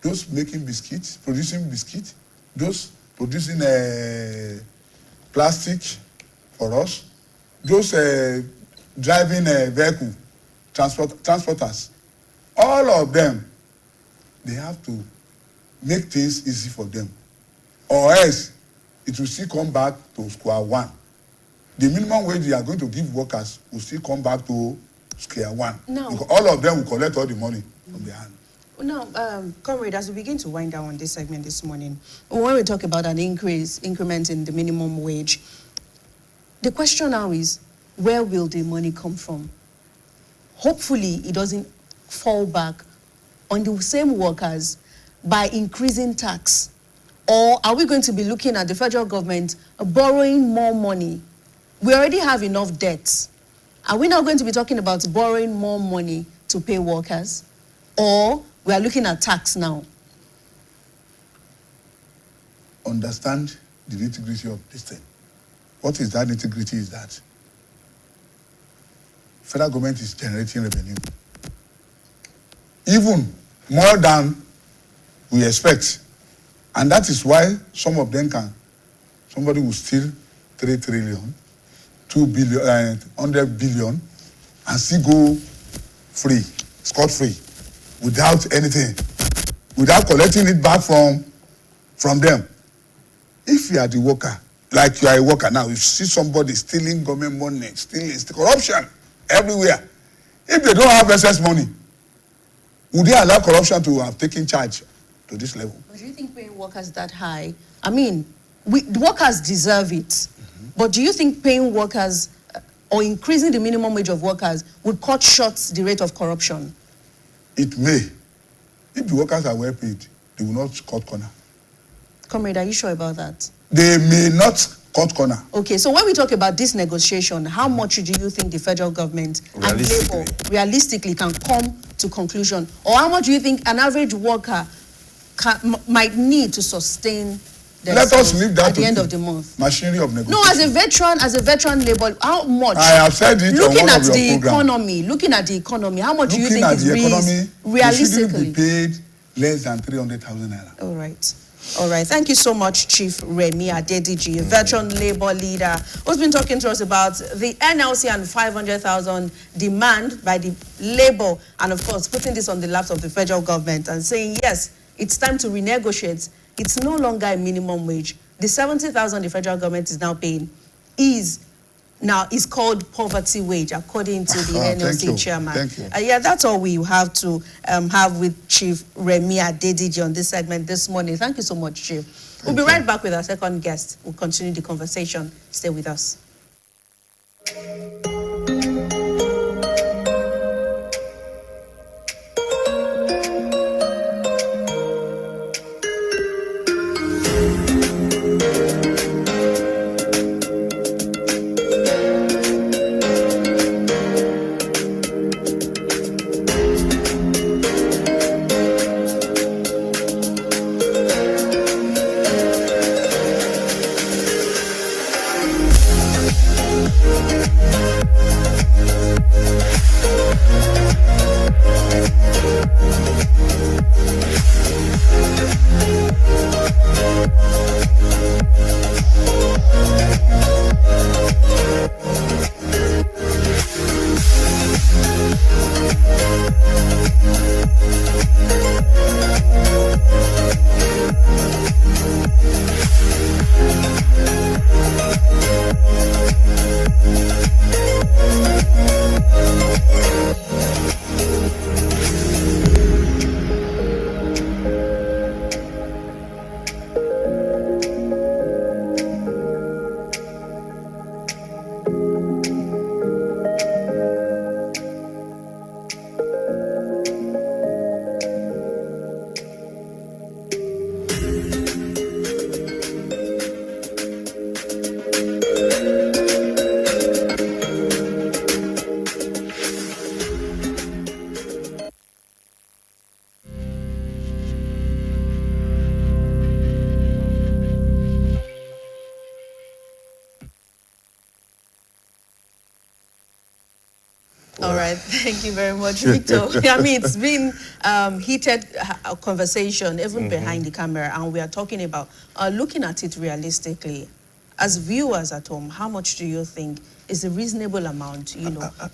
H: Those making biscuits, producing biscuits, those producing plastic for us, those driving vehicle, transporters, all of them, they have to make things easy for them. Or else, it will still come back to square one. The minimum wage they are going to give workers will still come back to square one.
A: No.
H: Because all of them will collect all the money from their hand.
A: Now, comrade, as we begin to wind down on this segment this morning, when we talk about an increment in the minimum wage, the question now is, where will the money come from? Hopefully, it doesn't fall back on the same workers by increasing tax. Or are we going to be looking at the federal government borrowing more money? We already have enough debts. Are we now going to be talking about borrowing more money to pay workers? Or we are looking at tax now?
H: Understand the nitty-gritty of this thing. What is that nitty-gritty is that federal government is generating revenue. Even more than we expect. And that is why some of them somebody will steal 3 trillion, 2 billion, 100 billion, and still go free, scot-free, without anything, without collecting it back from them. If you are the worker, like you are a worker now, you see somebody stealing government money, stealing corruption everywhere. If they don't have excess money, would they allow corruption to have taken charge to this level?
A: But do you think paying workers that high? I mean, the workers deserve it. But do you think paying workers or increasing the minimum wage of workers would cut short the rate of corruption?
H: It may. If the workers are well paid, they will not cut corner.
A: Comrade, are you sure about that?
H: They may not cut corner.
A: Okay, so when we talk about this negotiation, how much do you think the federal government and Labour realistically can come to conclusion? Or how much do you think an average worker might need to sustain
H: Let us leave that
A: at the end of the month?
H: Machinery of negotiation.
A: No, as a veteran Labour, how much?
H: I have said it
A: looking
H: on one
A: at
H: of your
A: the
H: program.
A: economy, looking at the economy, how much do you think
H: Looking at the economy,
A: realistically?
H: They shouldn't be paid less than 300,000 naira.
A: All right. All right. Thank you so much, Chief Remi Adediji, a veteran Labour leader, who's been talking to us about the NLC and 500,000 demand by the Labour, and of course, putting this on the laps of the federal government and saying, yes, it's time to renegotiate. It's no longer a minimum wage. The 70,000 the federal government is now paying is called poverty wage, according to the NLC chairman.
H: Thank you.
A: Yeah, that's all we have to have with Chief Remi Adediji on this segment this morning. Thank you so much, Chief. We'll be right back with our second guest. We'll continue the conversation. Stay with us. All right, thank you very much, Victor. I mean, it's been heated conversation, even behind the camera, and we are talking about looking at it realistically. As viewers at home, how much do you think is a reasonable amount,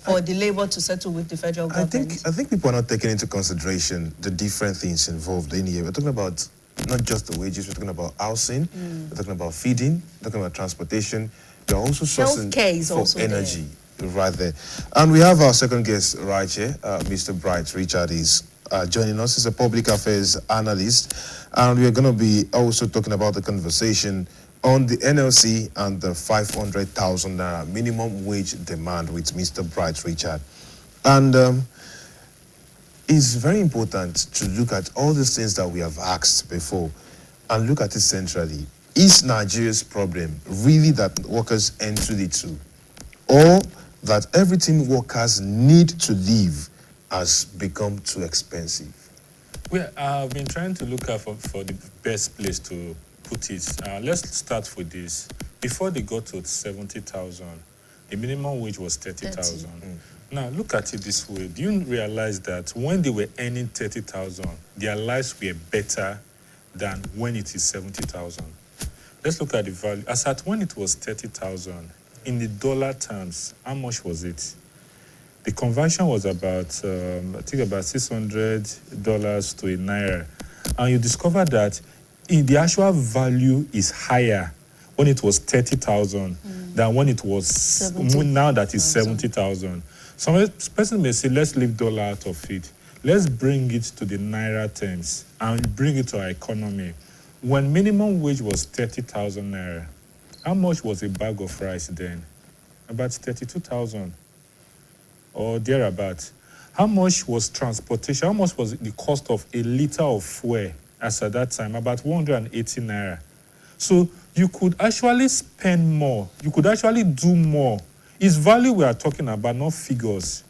A: for the Labour to settle with the federal government?
B: I think people are not taking into consideration the different things involved in here. We're talking about not just the wages, we're talking about housing, we're talking about feeding, we're talking about transportation. We're also sourcing for energy. Right there. And we have our second guest right here, Mr. Bright Richard is joining us. He's a public affairs analyst, and we're going to be also talking about the conversation on the NLC and the 500,000 minimum wage demand with Mr. Bright Richard. And it's very important to look at all these things that we have asked before and look at it centrally. Is Nigeria's problem really that workers enter it to, or that everything workers need to live has become too expensive?
N: Well, I've been trying to look out for the best place to put it. Let's start with this. Before they got to 70,000, the minimum wage was 30,000. Now, look at it this way. Do you realize that when they were earning 30,000, their lives were better than when it is 70,000? Let's look at the value. As at when it was 30,000, in the dollar terms, how much was it? The conversion was about, I think about $600 to a naira. And you discover that the actual value is higher when it was 30,000 than when it was, now that is 70,000. Some person may say, let's leave dollar out of it. Let's bring it to the naira terms and bring it to our economy. When minimum wage was 30,000 naira, how much was a bag of rice then? About 32,000 or thereabout. How much was transportation? How much was the cost of a liter of fuel as at that time? About 180 naira. So you could actually spend more. You could actually do more. It's value we are talking about, not figures.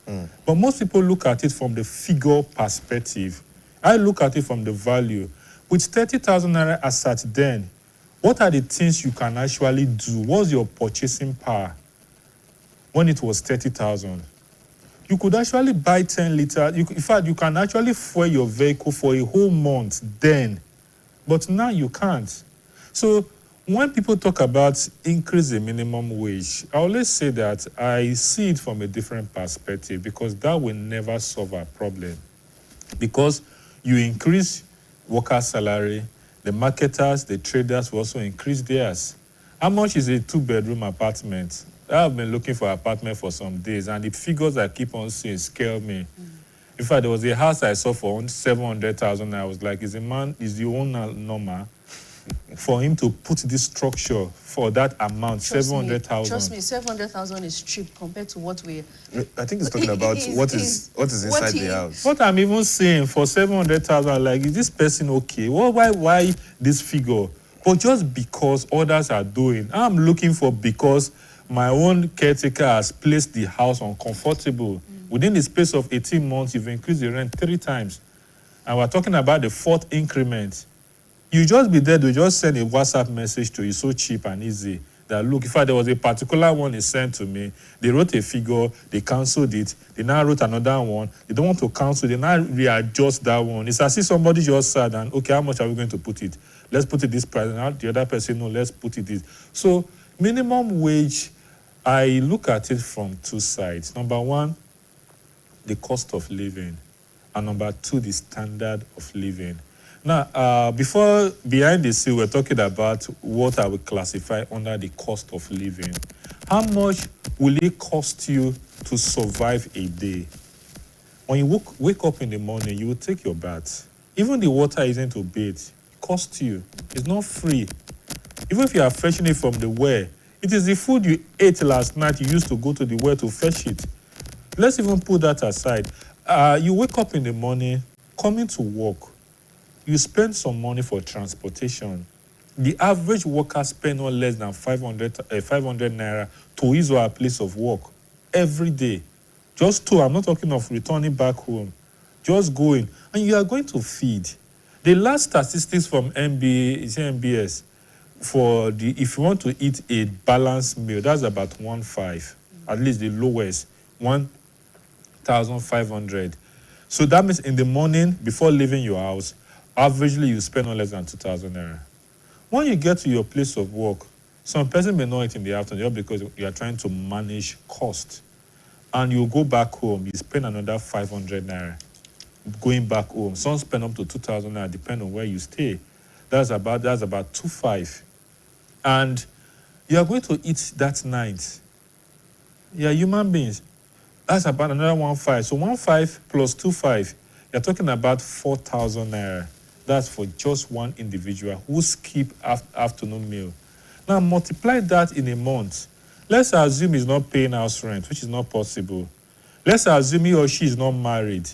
N: But most people look at it from the figure perspective. I look at it from the value. With 30,000 naira as at then, what are the things you can actually do? What's your purchasing power when it was 30,000? You could actually buy 10 liters. In fact, you can actually fuel your vehicle for a whole month then. But now you can't. So when people talk about increase the minimum wage, I always say that I see it from a different perspective because that will never solve our problem. Because you increase worker salary, the marketers, the traders will also increase theirs. How much is a 2-bedroom apartment? I've been looking for an apartment for some days, and the figures I keep on seeing scare me. In fact, there was a house I saw for 700,000. I was like, is the owner normal for him to put this structure for that amount, 700,000?
A: Trust me, 700,000 is cheap compared to what we.
B: I think he's talking about what is inside the house.
N: What I'm even saying for 700,000, like, is this person okay? Well, why this figure? But just because others are doing, I'm looking for because my own caretaker has placed the house uncomfortable. Within the space of 18 months, you've increased the rent 3 times. And we're talking about the 4th increment. You just be there to just send a WhatsApp message to you, so cheap and easy. That look, in fact, there was a particular one he sent to me. They wrote a figure, they cancelled it. They now wrote another one. They don't want to cancel, they now readjust that one. It's as if somebody just said, and okay, how much are we going to put it? Let's put it this price. And the other person, no, let's put it this. So minimum wage, I look at it from 2 sides. Number 1, the cost of living. And number 2, the standard of living. Now, behind the scene, we're talking about what I would classify under the cost of living. How much will it cost you to survive a day? When you wake up in the morning, you will take your bath. Even the water isn't to bathe. It costs you. It's not free. Even if you are fetching it from the well, it is the food you ate last night you used to go to the well to fetch it. Let's even put that aside. You wake up in the morning, coming to work. You spend some money for transportation. The average worker spends no less than 500 naira to his or her place of work every day. Just to, I'm not talking of returning back home. Just going. And you are going to feed. The last statistics from MBS, if you want to eat a balanced meal, that's about 1.5, at least the lowest, 1,500. So that means in the morning, before leaving your house, averagely you spend no less than 2,000 naira. When you get to your place of work, some person may not eat in the afternoon because you are trying to manage cost. And you go back home, you spend another 500 naira going back home. Some spend up to 2,000 naira, depending on where you stay. That's about 2.5. And you are going to eat that night. You are human beings. That's about another 1.5. So 1.5 plus 2.5, you're talking about 4,000 naira. That's for just one individual who skip afternoon meal. Now multiply that in a month. Let's assume he's not paying house rent, which is not possible. Let's assume he or she is not married.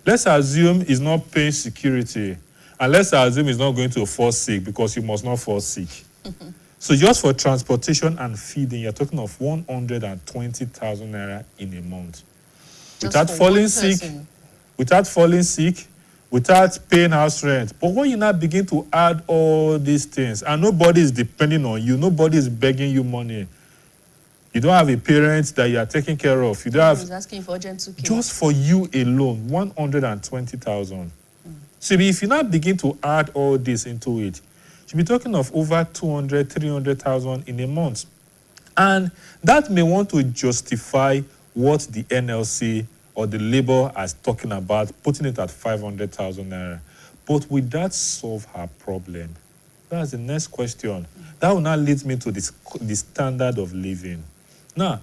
N: Let's assume he's not paying security. And let's assume he's not going to fall sick because you must not fall sick. So just for transportation and feeding, you're talking of 120,000 naira in a month. Without falling sick, without paying house rent. But when you now begin to add all these things, and nobody is depending on you, nobody is begging you money. You don't have a parent that you are taking care of. You don't have.
A: Asking for urgent 2K.
N: Just for you alone, 120,000. So if you now begin to add all this into it, you'll be talking of over 200, 300,000 in a month. And that may want to justify what the NLC or the labor is talking about, putting it at 500,000 naira. But will that solve her problem? That's the next question. That will now lead me to the standard of living. Now,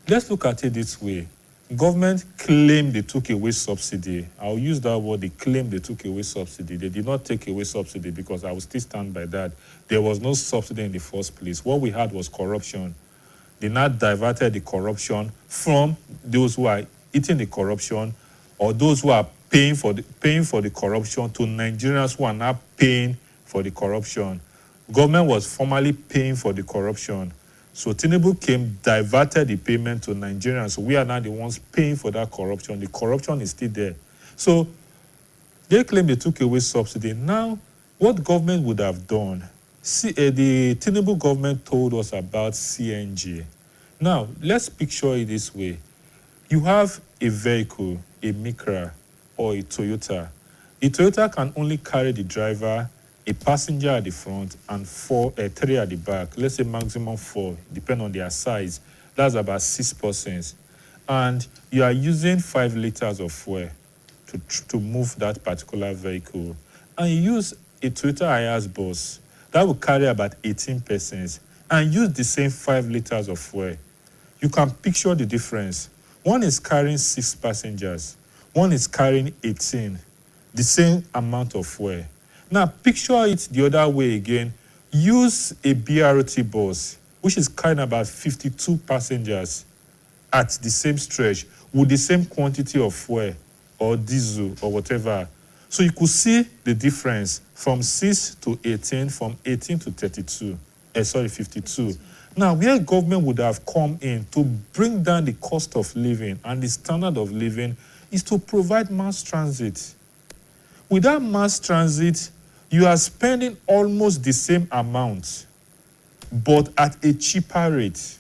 N: let's look at it this way. Government claimed they took away subsidy. I'll use that word, they claimed they took away subsidy. They did not take away subsidy because I will still stand by that. There was no subsidy in the first place. What we had was corruption. They now diverted the corruption from those who are eating the corruption or those who are paying for the corruption to Nigerians who are now paying for the corruption. Government was formally paying for the corruption. So Tinubu came, diverted the payment to Nigerians. So we are now the ones paying for that corruption. The corruption is still there. So they claim they took away subsidy. Now, what government would have done? The Tinubu government told us about CNG. Now, let's picture it this way. You have a vehicle, a Micra, or a Toyota. A Toyota can only carry the driver, a passenger at the front, and 3 at the back. Let's say maximum 4, depending on their size. That's about 6 persons. And you are using 5 liters of fuel to move that particular vehicle. And you use a Toyota Hiace bus that will carry about 18 persons and use the same 5 liters of fuel. You can picture the difference. One is carrying 6 passengers. One is carrying 18, the same amount of fuel. Now, picture it the other way again. Use a BRT bus, which is carrying about 52 passengers at the same stretch with the same quantity of fuel or diesel or whatever. So you could see the difference from 6 to 18, from 18 to 52. Now, where government would have come in to bring down the cost of living and the standard of living is to provide mass transit. Without mass transit, you are spending almost the same amount, but at a cheaper rate.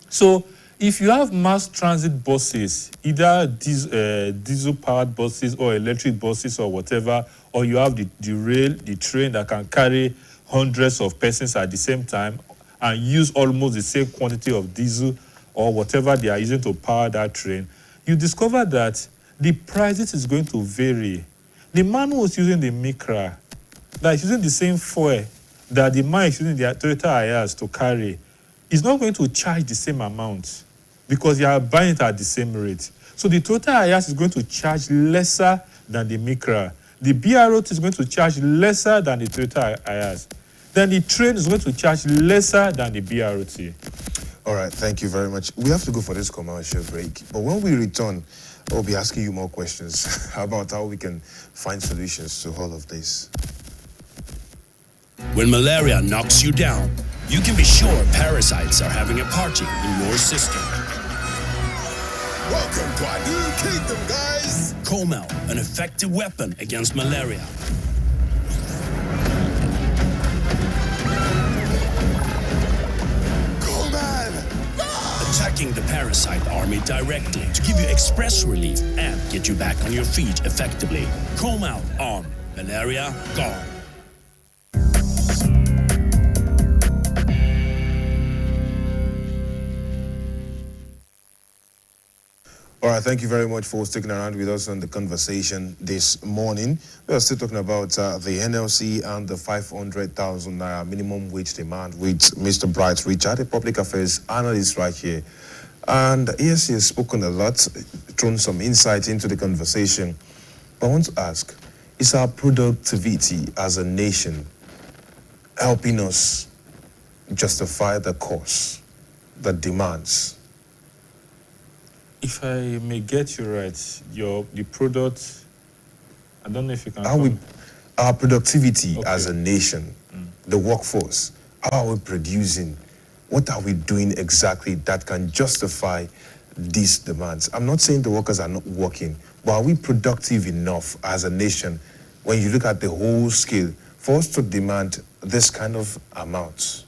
N: So if you have mass transit buses, either diesel-powered buses or electric buses or whatever, or you have the train that can carry hundreds of persons at the same time and use almost the same quantity of diesel or whatever they are using to power that train, you discover that the prices is going to vary. The man who was using the Micra, that is using the same fuel that the man is using the Toyota Hiace to carry, is not going to charge the same amount because you are buying it at the same rate. So the Toyota Hiace is going to charge lesser than the Micra. The BRT is going to charge lesser than the Toyota Hiace. Then the train is going to charge lesser than the BRT.
B: All right, thank you very much. We have to go for this commercial break. But when we return, I'll be asking you more questions about how we can find solutions to all of this.
F: When malaria knocks you down, you can be sure parasites are having a party in your system.
G: Welcome to our new kingdom, guys!
F: Comel, an effective weapon against malaria. Attacking the parasite army directly to give you express relief and get you back on your feet effectively. Comel on Malaria Gone.
B: All right, thank you very much for sticking around with us on the conversation this morning. We are still talking about the NLC and the 500,000 naira minimum wage demand with Mr. Bright Richard, a public affairs analyst right here. And yes, he has spoken a lot, thrown some insight into the conversation. But I want to ask, is our productivity as a nation helping us justify the cost that demands?
N: If I may get you right, the product, I don't know if you can...
B: Our productivity as a nation, the workforce, how are we producing? What are we doing exactly that can justify these demands? I'm not saying the workers are not working, but are we productive enough as a nation when you look at the whole scale for us to demand this kind of amounts?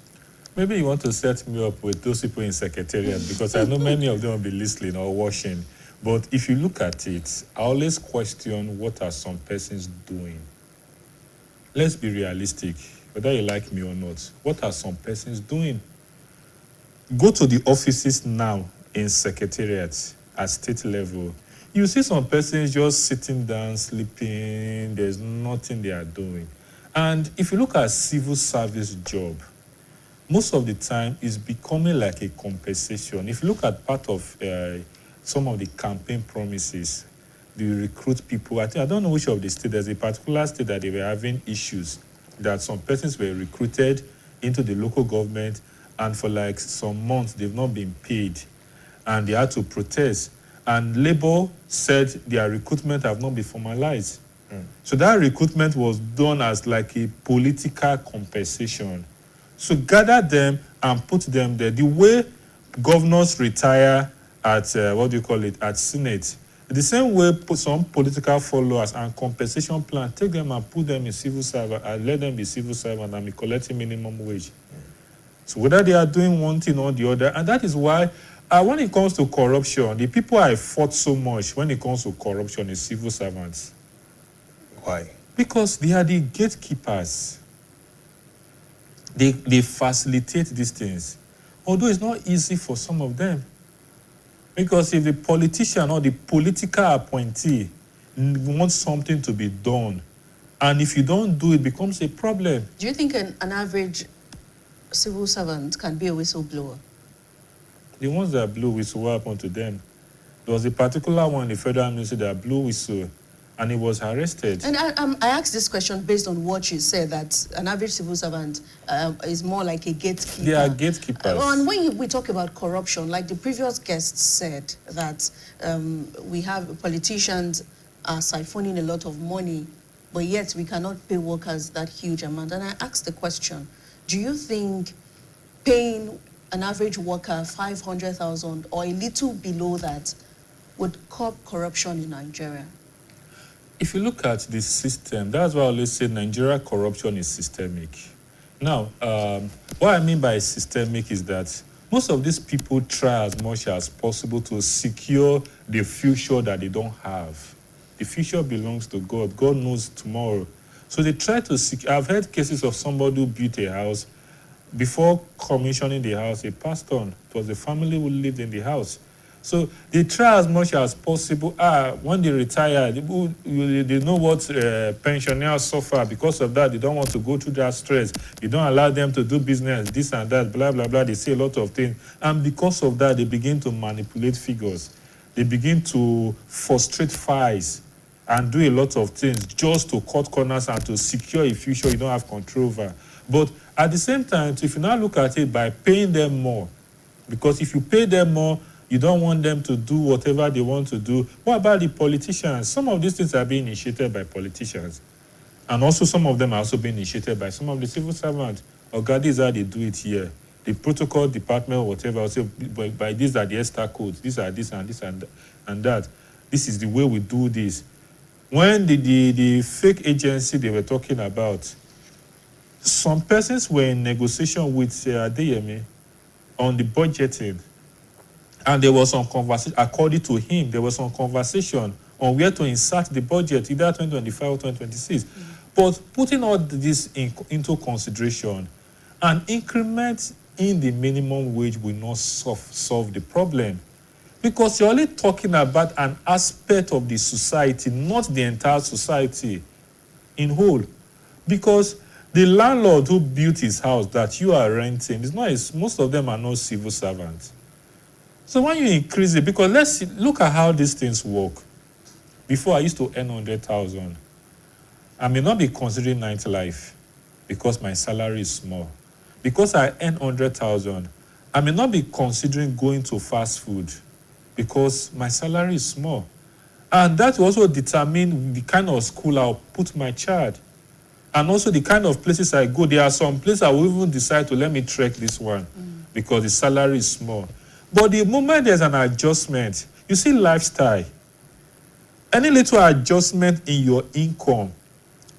N: Maybe you want to set me up with those people in Secretariat because I know many of them will be listening or watching. But if you look at it, I always question what are some persons doing. Let's be realistic, whether you like me or not. What are some persons doing? Go to the offices now in Secretariat at state level. You see some persons just sitting down, sleeping. There's nothing they are doing. And if you look at civil service job, most of the time it's becoming like a compensation. If you look at part of some of the campaign promises, they recruit people. I don't know which of the states. There's a particular state that they were having issues, that some persons were recruited into the local government, and for like some months they've not been paid, and they had to protest. And Labour said their recruitment have not been formalized. So that recruitment was done as like a political compensation. So gather them and put them there. The way governors retire at, at Senate, the same way put some political followers and compensation plan, take them and put them in civil servant and let them be civil servant and be collecting minimum wage. So whether they are doing one thing or the other, and that is why when it comes to corruption, the people I fought so much when it comes to corruption is civil servants.
B: Why?
N: Because they are the gatekeepers. They facilitate these things. Although it's not easy for some of them. Because if the politician or the political appointee wants something to be done, and if you don't do it, it becomes a problem.
A: Do you think an average civil servant can be a whistleblower?
N: The ones that blew whistle, what happened to them? There was a particular one in the federal ministry that blew whistle, and he was arrested.
A: And I asked this question based on what you said, that an average civil servant is more like a gatekeeper.
N: They are gatekeepers.
A: And when we talk about corruption, like the previous guest said, that we have politicians are siphoning a lot of money, but yet we cannot pay workers that huge amount. And I asked the question, do you think paying an average worker 500,000 or a little below that would curb corruption in Nigeria?
N: If you look at the system, that's why I always say Nigeria corruption is systemic. Now, what I mean by systemic is that most of these people try as much as possible to secure the future that they don't have. The future belongs to God. God knows tomorrow. So they try to secure. I've heard cases of somebody who built a house. Before commissioning the house, it passed on. It was the family who lived in the house. So they try as much as possible. When they retire, they know what pensioners suffer. Because of that, they don't want to go through that stress. They don't allow them to do business, this and that, blah, blah, blah. They say a lot of things. And because of that, they begin to manipulate figures. They begin to frustrate files and do a lot of things just to cut corners and to secure a future you don't have control over. But at the same time, if you now look at it by paying them more, because if you pay them more, you don't want them to do whatever they want to do. What about the politicians? Some of these things are being initiated by politicians. And also some of them are also being initiated by some of the civil servants. Okay, this is how they do it here. The protocol department or whatever, also by these are the ESTA codes. These are this and this and that. This is the way we do this. When the fake agency they were talking about, some persons were in negotiation with Adeyemi on the budgeting. And there was some conversation, according to him, there was some conversation on where to insert the budget, either 2025 or 2026. But putting all this into consideration, an increment in the minimum wage will not solve the problem. Because you're only talking about an aspect of the society, not the entire society in whole. Because the landlord who built his house that you are renting, most of them are not civil servants. So when you increase it, because look at how these things work. Before I used to earn 100,000. I may not be considering nightlife because my salary is small. Because I earn 100,000, I may not be considering going to fast food because my salary is small. And that will also determine the kind of school I'll put my child. And also the kind of places I go. There are some places I will even decide to let me trek this one because the salary is small. But the moment there's an adjustment, you see lifestyle. Any little adjustment in your income,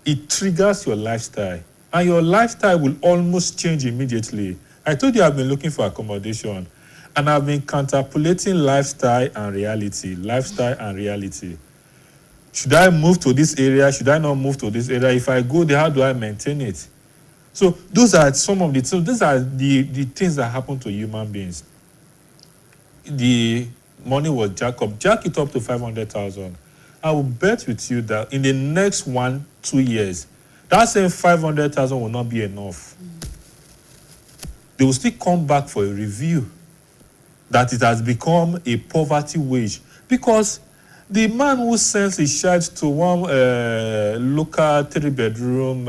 N: it triggers your lifestyle. And your lifestyle will almost change immediately. I told you I've been looking for accommodation. And I've been contemplating lifestyle and reality. Lifestyle and reality. Should I move to this area? Should I not move to this area? If I go there, how do I maintain it? So those are some of the things. These are the things that happen to human beings. The money was jacked up. Jack it up to 500,000. I will bet with you that in the next 1-2 years, that same 500,000 will not be enough. They will still come back for a review that it has become a poverty wage. Because the man who sends his child to one local 3-bedroom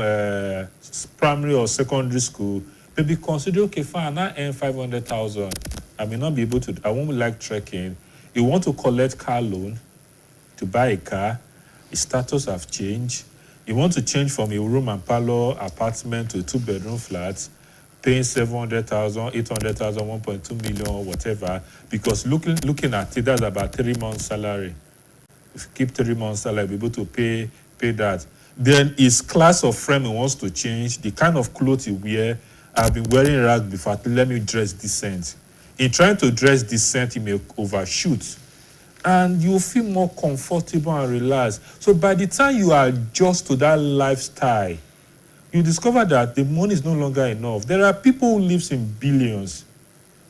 N: primary or secondary school may be considered, okay, fine, I earn 500,000. I may not be able to, I won't like trekking. You want to collect car loan to buy a car, his status have changed. You want to change from a room and parlor apartment to a 2-bedroom flat, paying 700,000, 800,000, 1.2 million, or whatever, because looking at it, that's about 3 months' salary. If you keep 3 months' salary, be able to pay that. Then his class of friend he wants to change, the kind of clothes he wear. I've been wearing rag before, let me dress decent. In trying to dress decent, he may overshoot. And you feel more comfortable and relaxed. So by the time you adjust to that lifestyle, you discover that the money is no longer enough. There are people who live in billions,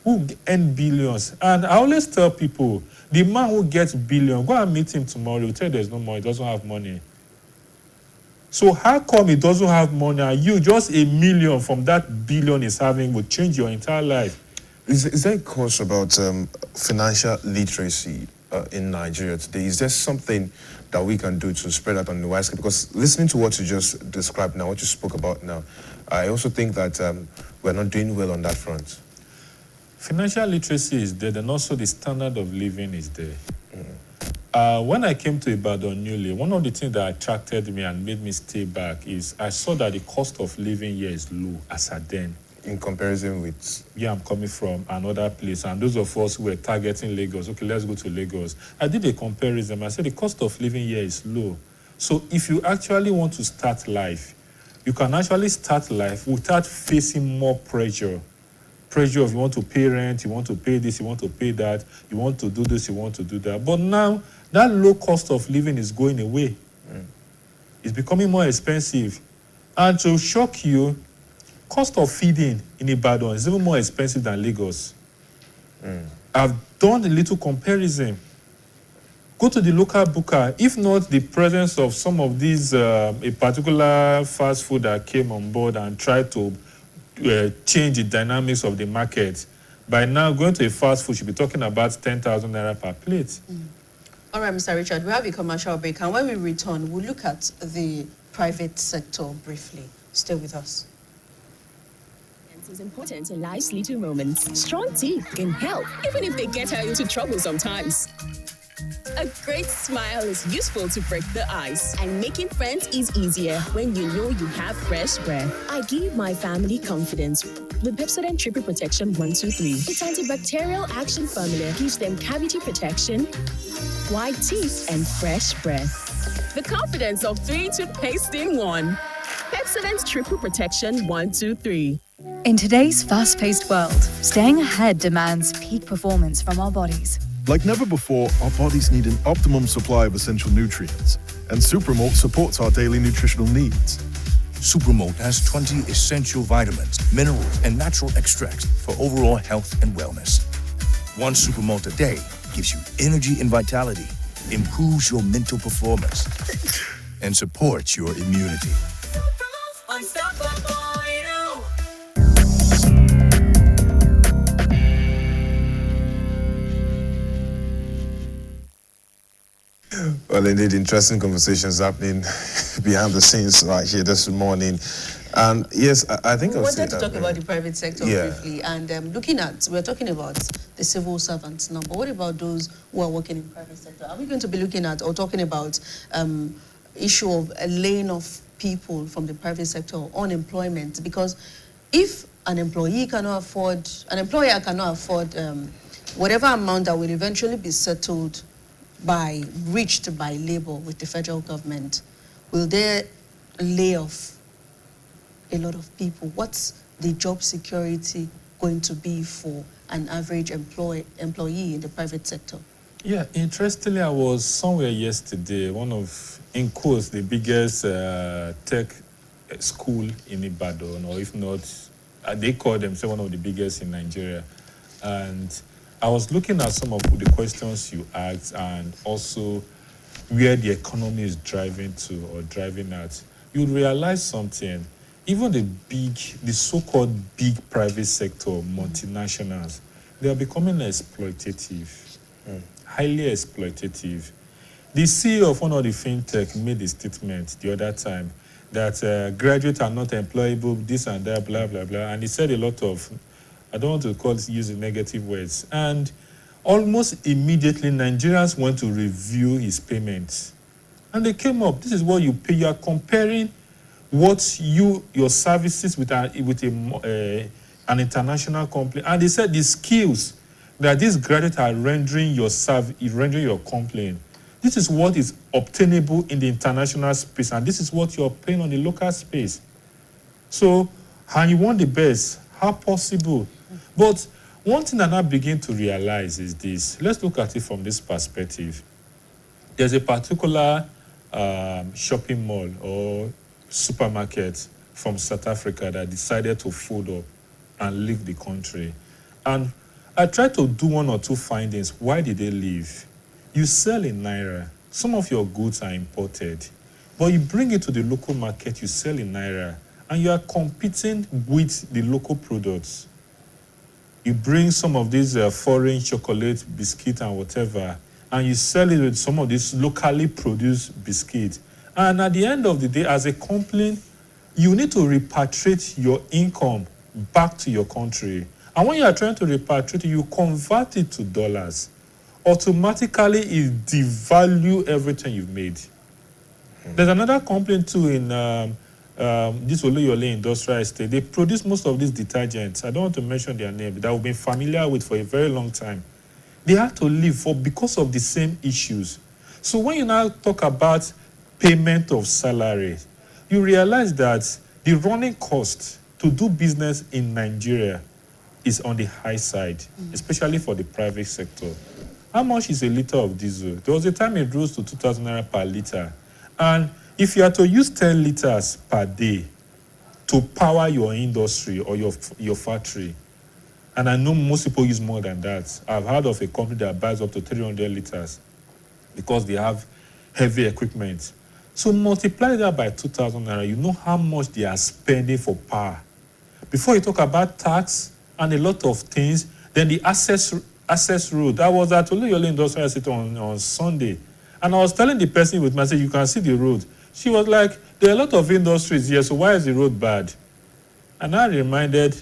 N: who earn billions. And I always tell people, the man who gets billion, go and meet him tomorrow. He'll tell you there's no money, he doesn't have money. So how come he doesn't have money and you, just a million from that billion he's having, will change your entire life?
B: Is there a course about financial literacy in Nigeria today? Is there something that we can do to spread that on the wide scale? Because listening to what you just described now, what you spoke about now, I also think that we're not doing well on that front.
N: Financial literacy is there, and also the standard of living is there. When I came to Ibadan newly, one of the things that attracted me and made me stay back is I saw that the cost of living here is low as at then.
B: In comparison with?
N: Yeah, I'm coming from another place. And those of us who were targeting Lagos, okay, let's go to Lagos. I did a comparison. I said the cost of living here is low. So if you actually want to start life, you can actually start life without facing more pressure. Pressure of you want to pay rent, you want to pay this, you want to pay that, you want to do this, you want to do that. But now, that low cost of living is going away. It's becoming more expensive. And to shock you, cost of feeding in Ibadan is even more expensive than Lagos. I've done a little comparison. Go to the local booker. If not the presence of some of these, a particular fast food that came on board and tried to change the dynamics of the market, by now going to a fast food should be talking about 10,000 naira per plate.
A: All right, Mr. Richard, we have a commercial break, and when we return, we'll look at the private sector briefly. Stay with us.
O: Is important in life's little moments. Strong teeth can help, even if they get her into trouble sometimes. A great smile is useful to break the ice, and making friends is easier when you know you have fresh breath. I give my family confidence with Pepsodent Triple Protection 123. Its antibacterial action formula gives them cavity protection, white teeth, and fresh breath. The confidence of 3 toothpaste in 1. Pepsodent Triple Protection 123.
P: In today's fast-paced world, staying ahead demands peak performance from our bodies.
Q: Like never before, our bodies need an optimum supply of essential nutrients, and Supermalt supports our daily nutritional needs.
R: Supermalt has 20 essential vitamins, minerals, and natural extracts for overall health and wellness. One Supermalt a day gives you energy and vitality, improves your mental performance, and supports your immunity.
B: Well, indeed, interesting conversations happening behind the scenes right here this morning. And yes, I think
A: we wanted to talk about the private sector briefly, and we're talking about the civil servants now, but what about those who are working in private sector? Are we going to be looking at or talking about issue of a laying off people from the private sector or unemployment? Because if an employer cannot afford whatever amount that will eventually be settled reached by labor with the federal government, will they lay off a lot of people? What's the job security going to be for an average employee in the private sector?
N: Yeah, interestingly, I was somewhere yesterday, one of, in quotes, the biggest tech school in Ibadan, or if not, they call themselves one of the biggest in Nigeria. And I was looking at some of the questions you asked and also where the economy is driving to or driving at. You realize something. Even the so-called big private sector multinationals, they are becoming exploitative, highly exploitative. The CEO of one of the fintech made a statement the other time that graduates are not employable, this and that, blah, blah, blah. And he said a lot of, I don't want to use negative words. And almost immediately, Nigerians went to review his payments. And they came up. This is what you pay. You are comparing what your services with an international company. And they said the skills that these graduates are rendering your complaint. This is what is obtainable in the international space, and this is what you're paying on the local space. So, and you want the best, how possible? But one thing that I begin to realize is this. Let's look at it from this perspective. There's a particular shopping mall or supermarket from South Africa that decided to fold up and leave the country. And I tried to do one or two findings. Why did they leave? You sell in Naira. Some of your goods are imported. But you bring it to the local market, you sell in Naira. And you are competing with the local products. You bring some of these foreign chocolate, biscuit, and whatever, and you sell it with some of these locally produced biscuits. And at the end of the day, as a company, you need to repatriate your income back to your country. And when you are trying to repatriate, you convert it to dollars. Automatically, it devalue everything you've made. There's another company too in this Oluyole Industrial Estate. They produce most of these detergents. I don't want to mention their name, that we've been familiar with for a very long time. They had to leave because of the same issues. So when you now talk about payment of salary, you realize that the running cost to do business in Nigeria is on the high side, especially for the private sector. How much is a liter of diesel? There was a time it rose to 2,000 naira per liter. And if you are to use 10 liters per day to power your industry or your factory, and I know most people use more than that. I've heard of a company that buys up to 300 liters because they have heavy equipment. So multiply that by 2,000 naira, you know how much they are spending for power. Before you talk about tax and a lot of things, then the access road. I was at Oluyole Industrial Estate on Sunday, and I was telling the person with me, I said, you can see the road. She was like, there are a lot of industries here, so why is the road bad? And I reminded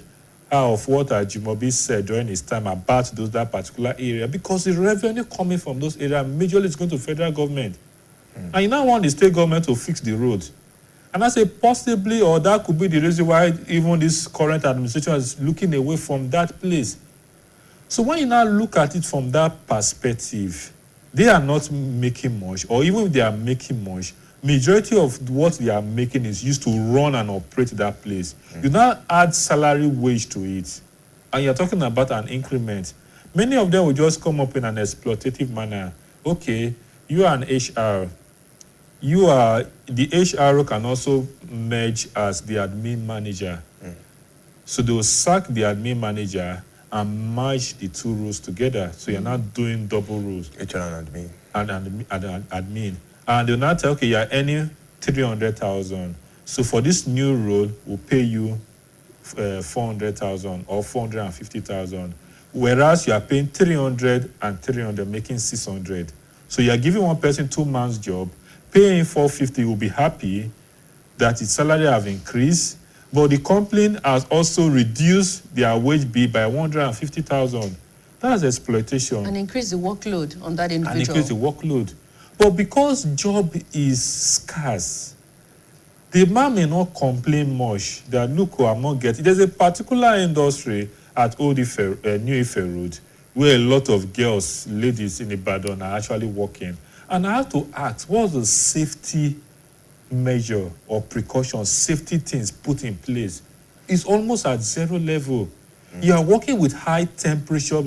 N: her of what Ajimobi said during his time about that particular area, because the revenue coming from those areas majorly is going to federal government. And you now want the state government to fix the road. And I say possibly, or that could be the reason why even this current administration is looking away from that place. So when you now look at it from that perspective, they are not making much, or even if they are making much, majority of what they are making is used to run and operate that place. You now add salary wage to it, and you're talking about an increment. Many of them will just come up in an exploitative manner. Okay, you are an HR. The HR can also merge as the admin manager. So they will sack the admin manager and merge the two roles together. So you're not doing double roles.
B: HR and admin.
N: And admin. And they'll not tell, okay, you're earning 300,000. So for this new role, we'll pay you 400,000 or 450,000. Whereas you are paying 300 and 300, making 600. So you're giving one person 2 months' job, paying 450, will be happy that its salary have increased, but the company has also reduced their wage bill by 150,000. That's exploitation.
A: And increase the workload on that individual.
N: And increase the workload. But because job is scarce, the man may not complain much that, look, I'm not getting. There's a particular industry at New Ife Road where a lot of girls, ladies in Ibadan are actually working. And I have to ask, what's the safety measure or precaution, safety things put in place? It's almost at zero level. You are working with high temperature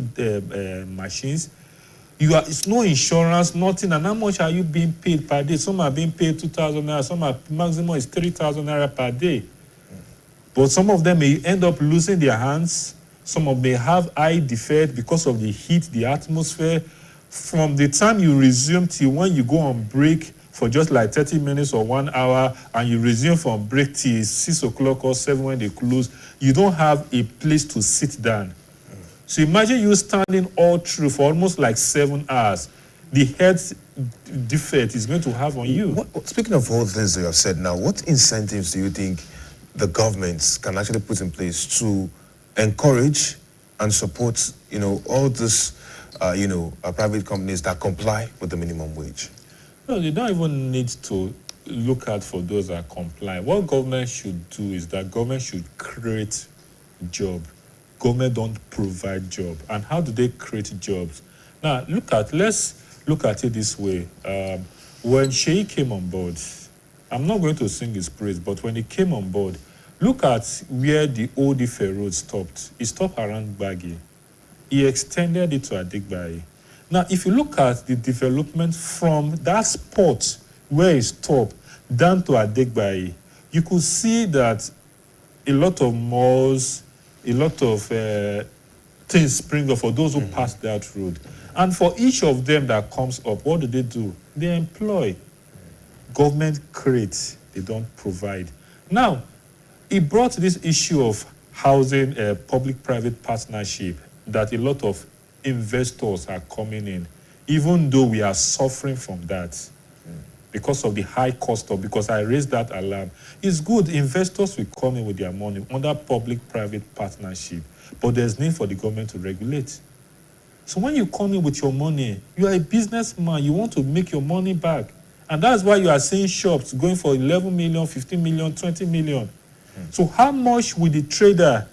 N: machines. It's no insurance, nothing. And how much are you being paid per day? Some are being paid 2,000 naira, some are maximum is 3,000 naira per day. But some of them may end up losing their hands. Some of them may have eye defect because of the heat, the atmosphere. From the time you resume till when you go on break for just like 30 minutes or 1 hour, and you resume from break till 6 o'clock or 7 when they close, you don't have a place to sit down. So imagine you standing all through for almost like 7 hours. The health defect is going to have on you.
B: Speaking of all the things that you have said now, what incentives do you think the governments can actually put in place to encourage and support, all these, private companies that comply with the minimum wage?
N: No, they don't even need to look out for those that comply. What government should do is that government should create job. Government don't provide job. And how do they create jobs? Now, let's look at it this way. When Sheyi came on board, I'm not going to sing his praise, but when he came on board, look at where the old Ife road stopped. It stopped around Gbagi. He extended it to Adigbai. Now, if you look at the development from that spot where it stopped down to Adigbai, you could see that a lot of malls, a lot of things spring up for those who pass that road. And for each of them that comes up, what do? They employ. Government creates, they don't provide. Now, it brought this issue of housing, public-private partnership, that a lot of investors are coming in, even though we are suffering from that because of the high cost of, because I raised that alarm. It's good, investors will come in with their money under public-private partnership, but there's need for the government to regulate. So when you come in with your money, you are a businessman, you want to make your money back. And that's why you are seeing shops going for 11 million, 15 million, 20 million. So how much will the trader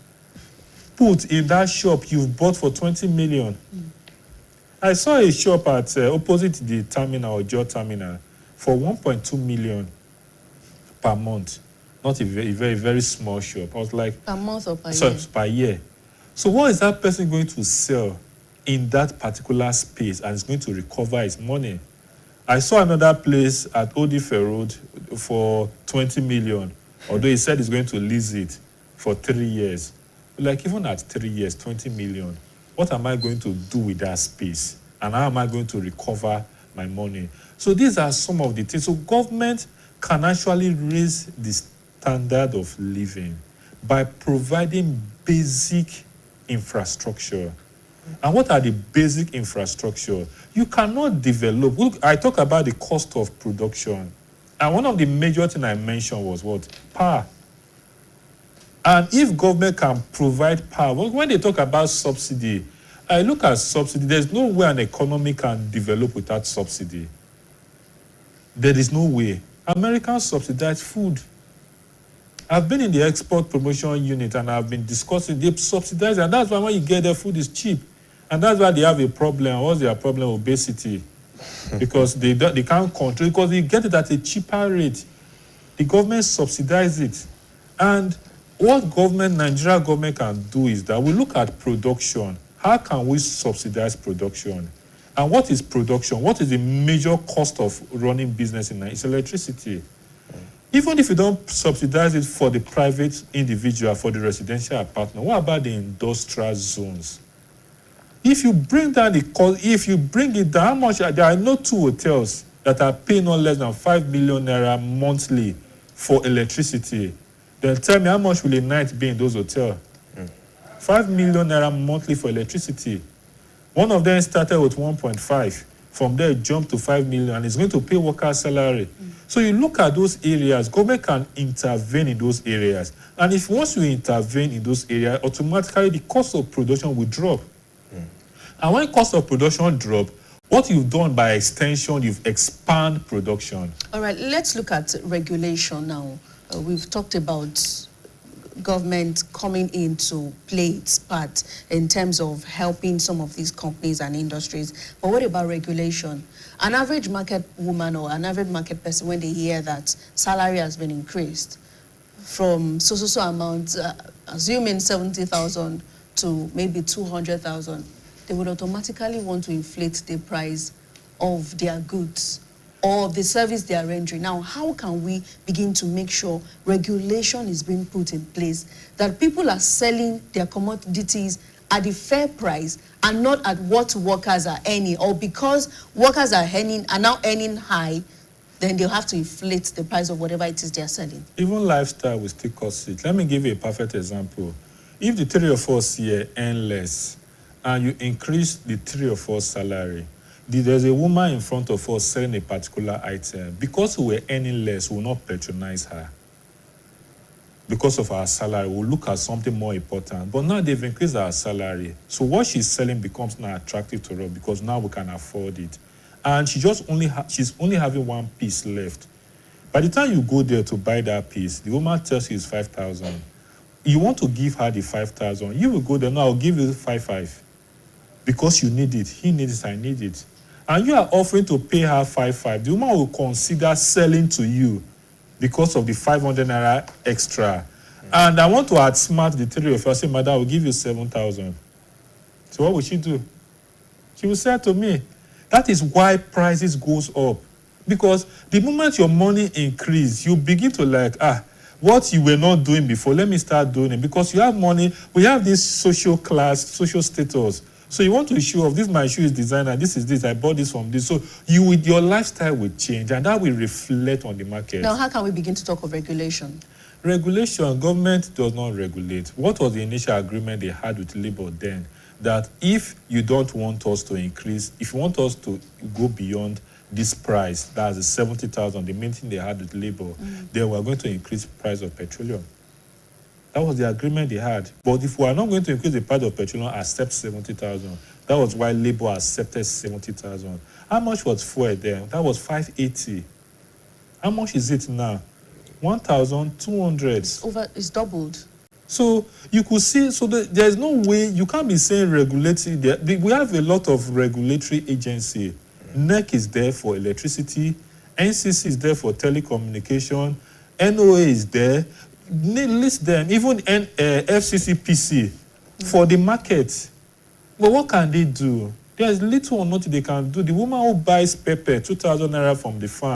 N: put in that shop you've bought for 20 million? I saw a shop at opposite the terminal, or Joe terminal, for 1.2 million per month. Not a very, very, very small shop. I was like...
A: Per month or per year?
N: Per year. So what is that person going to sell in that particular space and is going to recover his money? I saw another place at Odife Road for 20 million, although he said he's going to lease it for 3 years. Like, even at 3 years, 20 million, what am I going to do with that space? And how am I going to recover my money? So these are some of the things. So government can actually raise the standard of living by providing basic infrastructure. And what are the basic infrastructure? You cannot develop. Look, I talk about the cost of production. And one of the major things I mentioned was what? Power. And if government can provide power, when they talk about subsidy, I look at subsidy, there's no way an economy can develop without subsidy. There is no way. Americans subsidize food. I've been in the export promotion unit and I've been discussing, they subsidize, and that's why when you get their food is cheap. And that's why they have a problem. What's their problem? Obesity. Because they can't control, because they get it at a cheaper rate. The government subsidizes it. And what Nigeria government can do is that we look at production. How can we subsidize production? And what is production? What is the major cost of running business in Nigeria? It's electricity. Even if you don't subsidize it for the private individual, for the residential apartment, what about the industrial zones? If you bring down the cost, if you bring it down, how much? There are no 2 hotels that are paying no less than 5 million naira monthly for electricity. Then tell me, how much will a night be in those hotels? 5 million naira monthly for electricity. One of them started with 1.5. From there, it jumped to 5 million, and it's going to pay workers' salary. So you look at those areas, government can intervene in those areas. And if once you intervene in those areas, automatically the cost of production will drop. And when cost of production drop, what you've done by extension, you've expanded production.
A: All right, let's look at regulation now. We've talked about government coming in to play its part in terms of helping some of these companies and industries. But what about regulation? An average market woman or an average market person, when they hear that salary has been increased from so amount, assuming 70,000 to maybe 200,000, they would automatically want to inflate the price of their goods or the service they are rendering. Now, how can we begin to make sure regulation is being put in place, that people are selling their commodities at the fair price and not at what workers are earning, or because workers are now earning high, then they'll have to inflate the price of whatever it is they're selling?
N: Even lifestyle will still cost it. Let me give you a perfect example. If the 3 of us here earn less and you increase the 3 of us salary, there's a woman in front of us selling a particular item. Because we were earning less, we will not patronize her. Because of our salary, we'll look at something more important. But now they've increased our salary. So what she's selling becomes now attractive to us because now we can afford it. and she's only having one piece left. By the time you go there to buy that piece, the woman tells you it's 5,000. You want to give her the 5,000. You will go there, no, I'll give you 5,500. Because you need it. He needs it, I need it. And you are offering to pay her 5,500. The woman will consider selling to you because of the 500 naira extra. And I want to outsmart the three of you. I say, madam, I will give you 7,000. So what will she do? She will say to me, that is why prices goes up. Because the moment your money increase, you begin to like, what you were not doing before, let me start doing it. Because you have money, we have this social class, social status. So you want to show off, this my shoe is designer, this is this, I bought this from this. So your lifestyle will change, and that will reflect on the market.
A: Now, how can we begin to talk of regulation?
N: Regulation, government does not regulate. What was the initial agreement they had with Labour then? That if you don't want us to increase, if you want us to go beyond this price, that's the 70,000, the main thing they had with Labour, they were going to increase the price of petroleum. That was the agreement they had. But if we are not going to increase the price of petroleum, accept 70,000. That was why Labour accepted 70,000. How much was fuel then? That was 580. How much is it now? 1,200.
A: It's doubled.
N: So you could see, there's no way, you can't be saying regulatory. We have a lot of regulatory agency. NEC is there for electricity, NCC is there for telecommunication, NOA is there, list them, even FCCPC for the market. But what can they do? There's little or nothing they can do. The woman who buys pepper, 2,000 naira from the farm,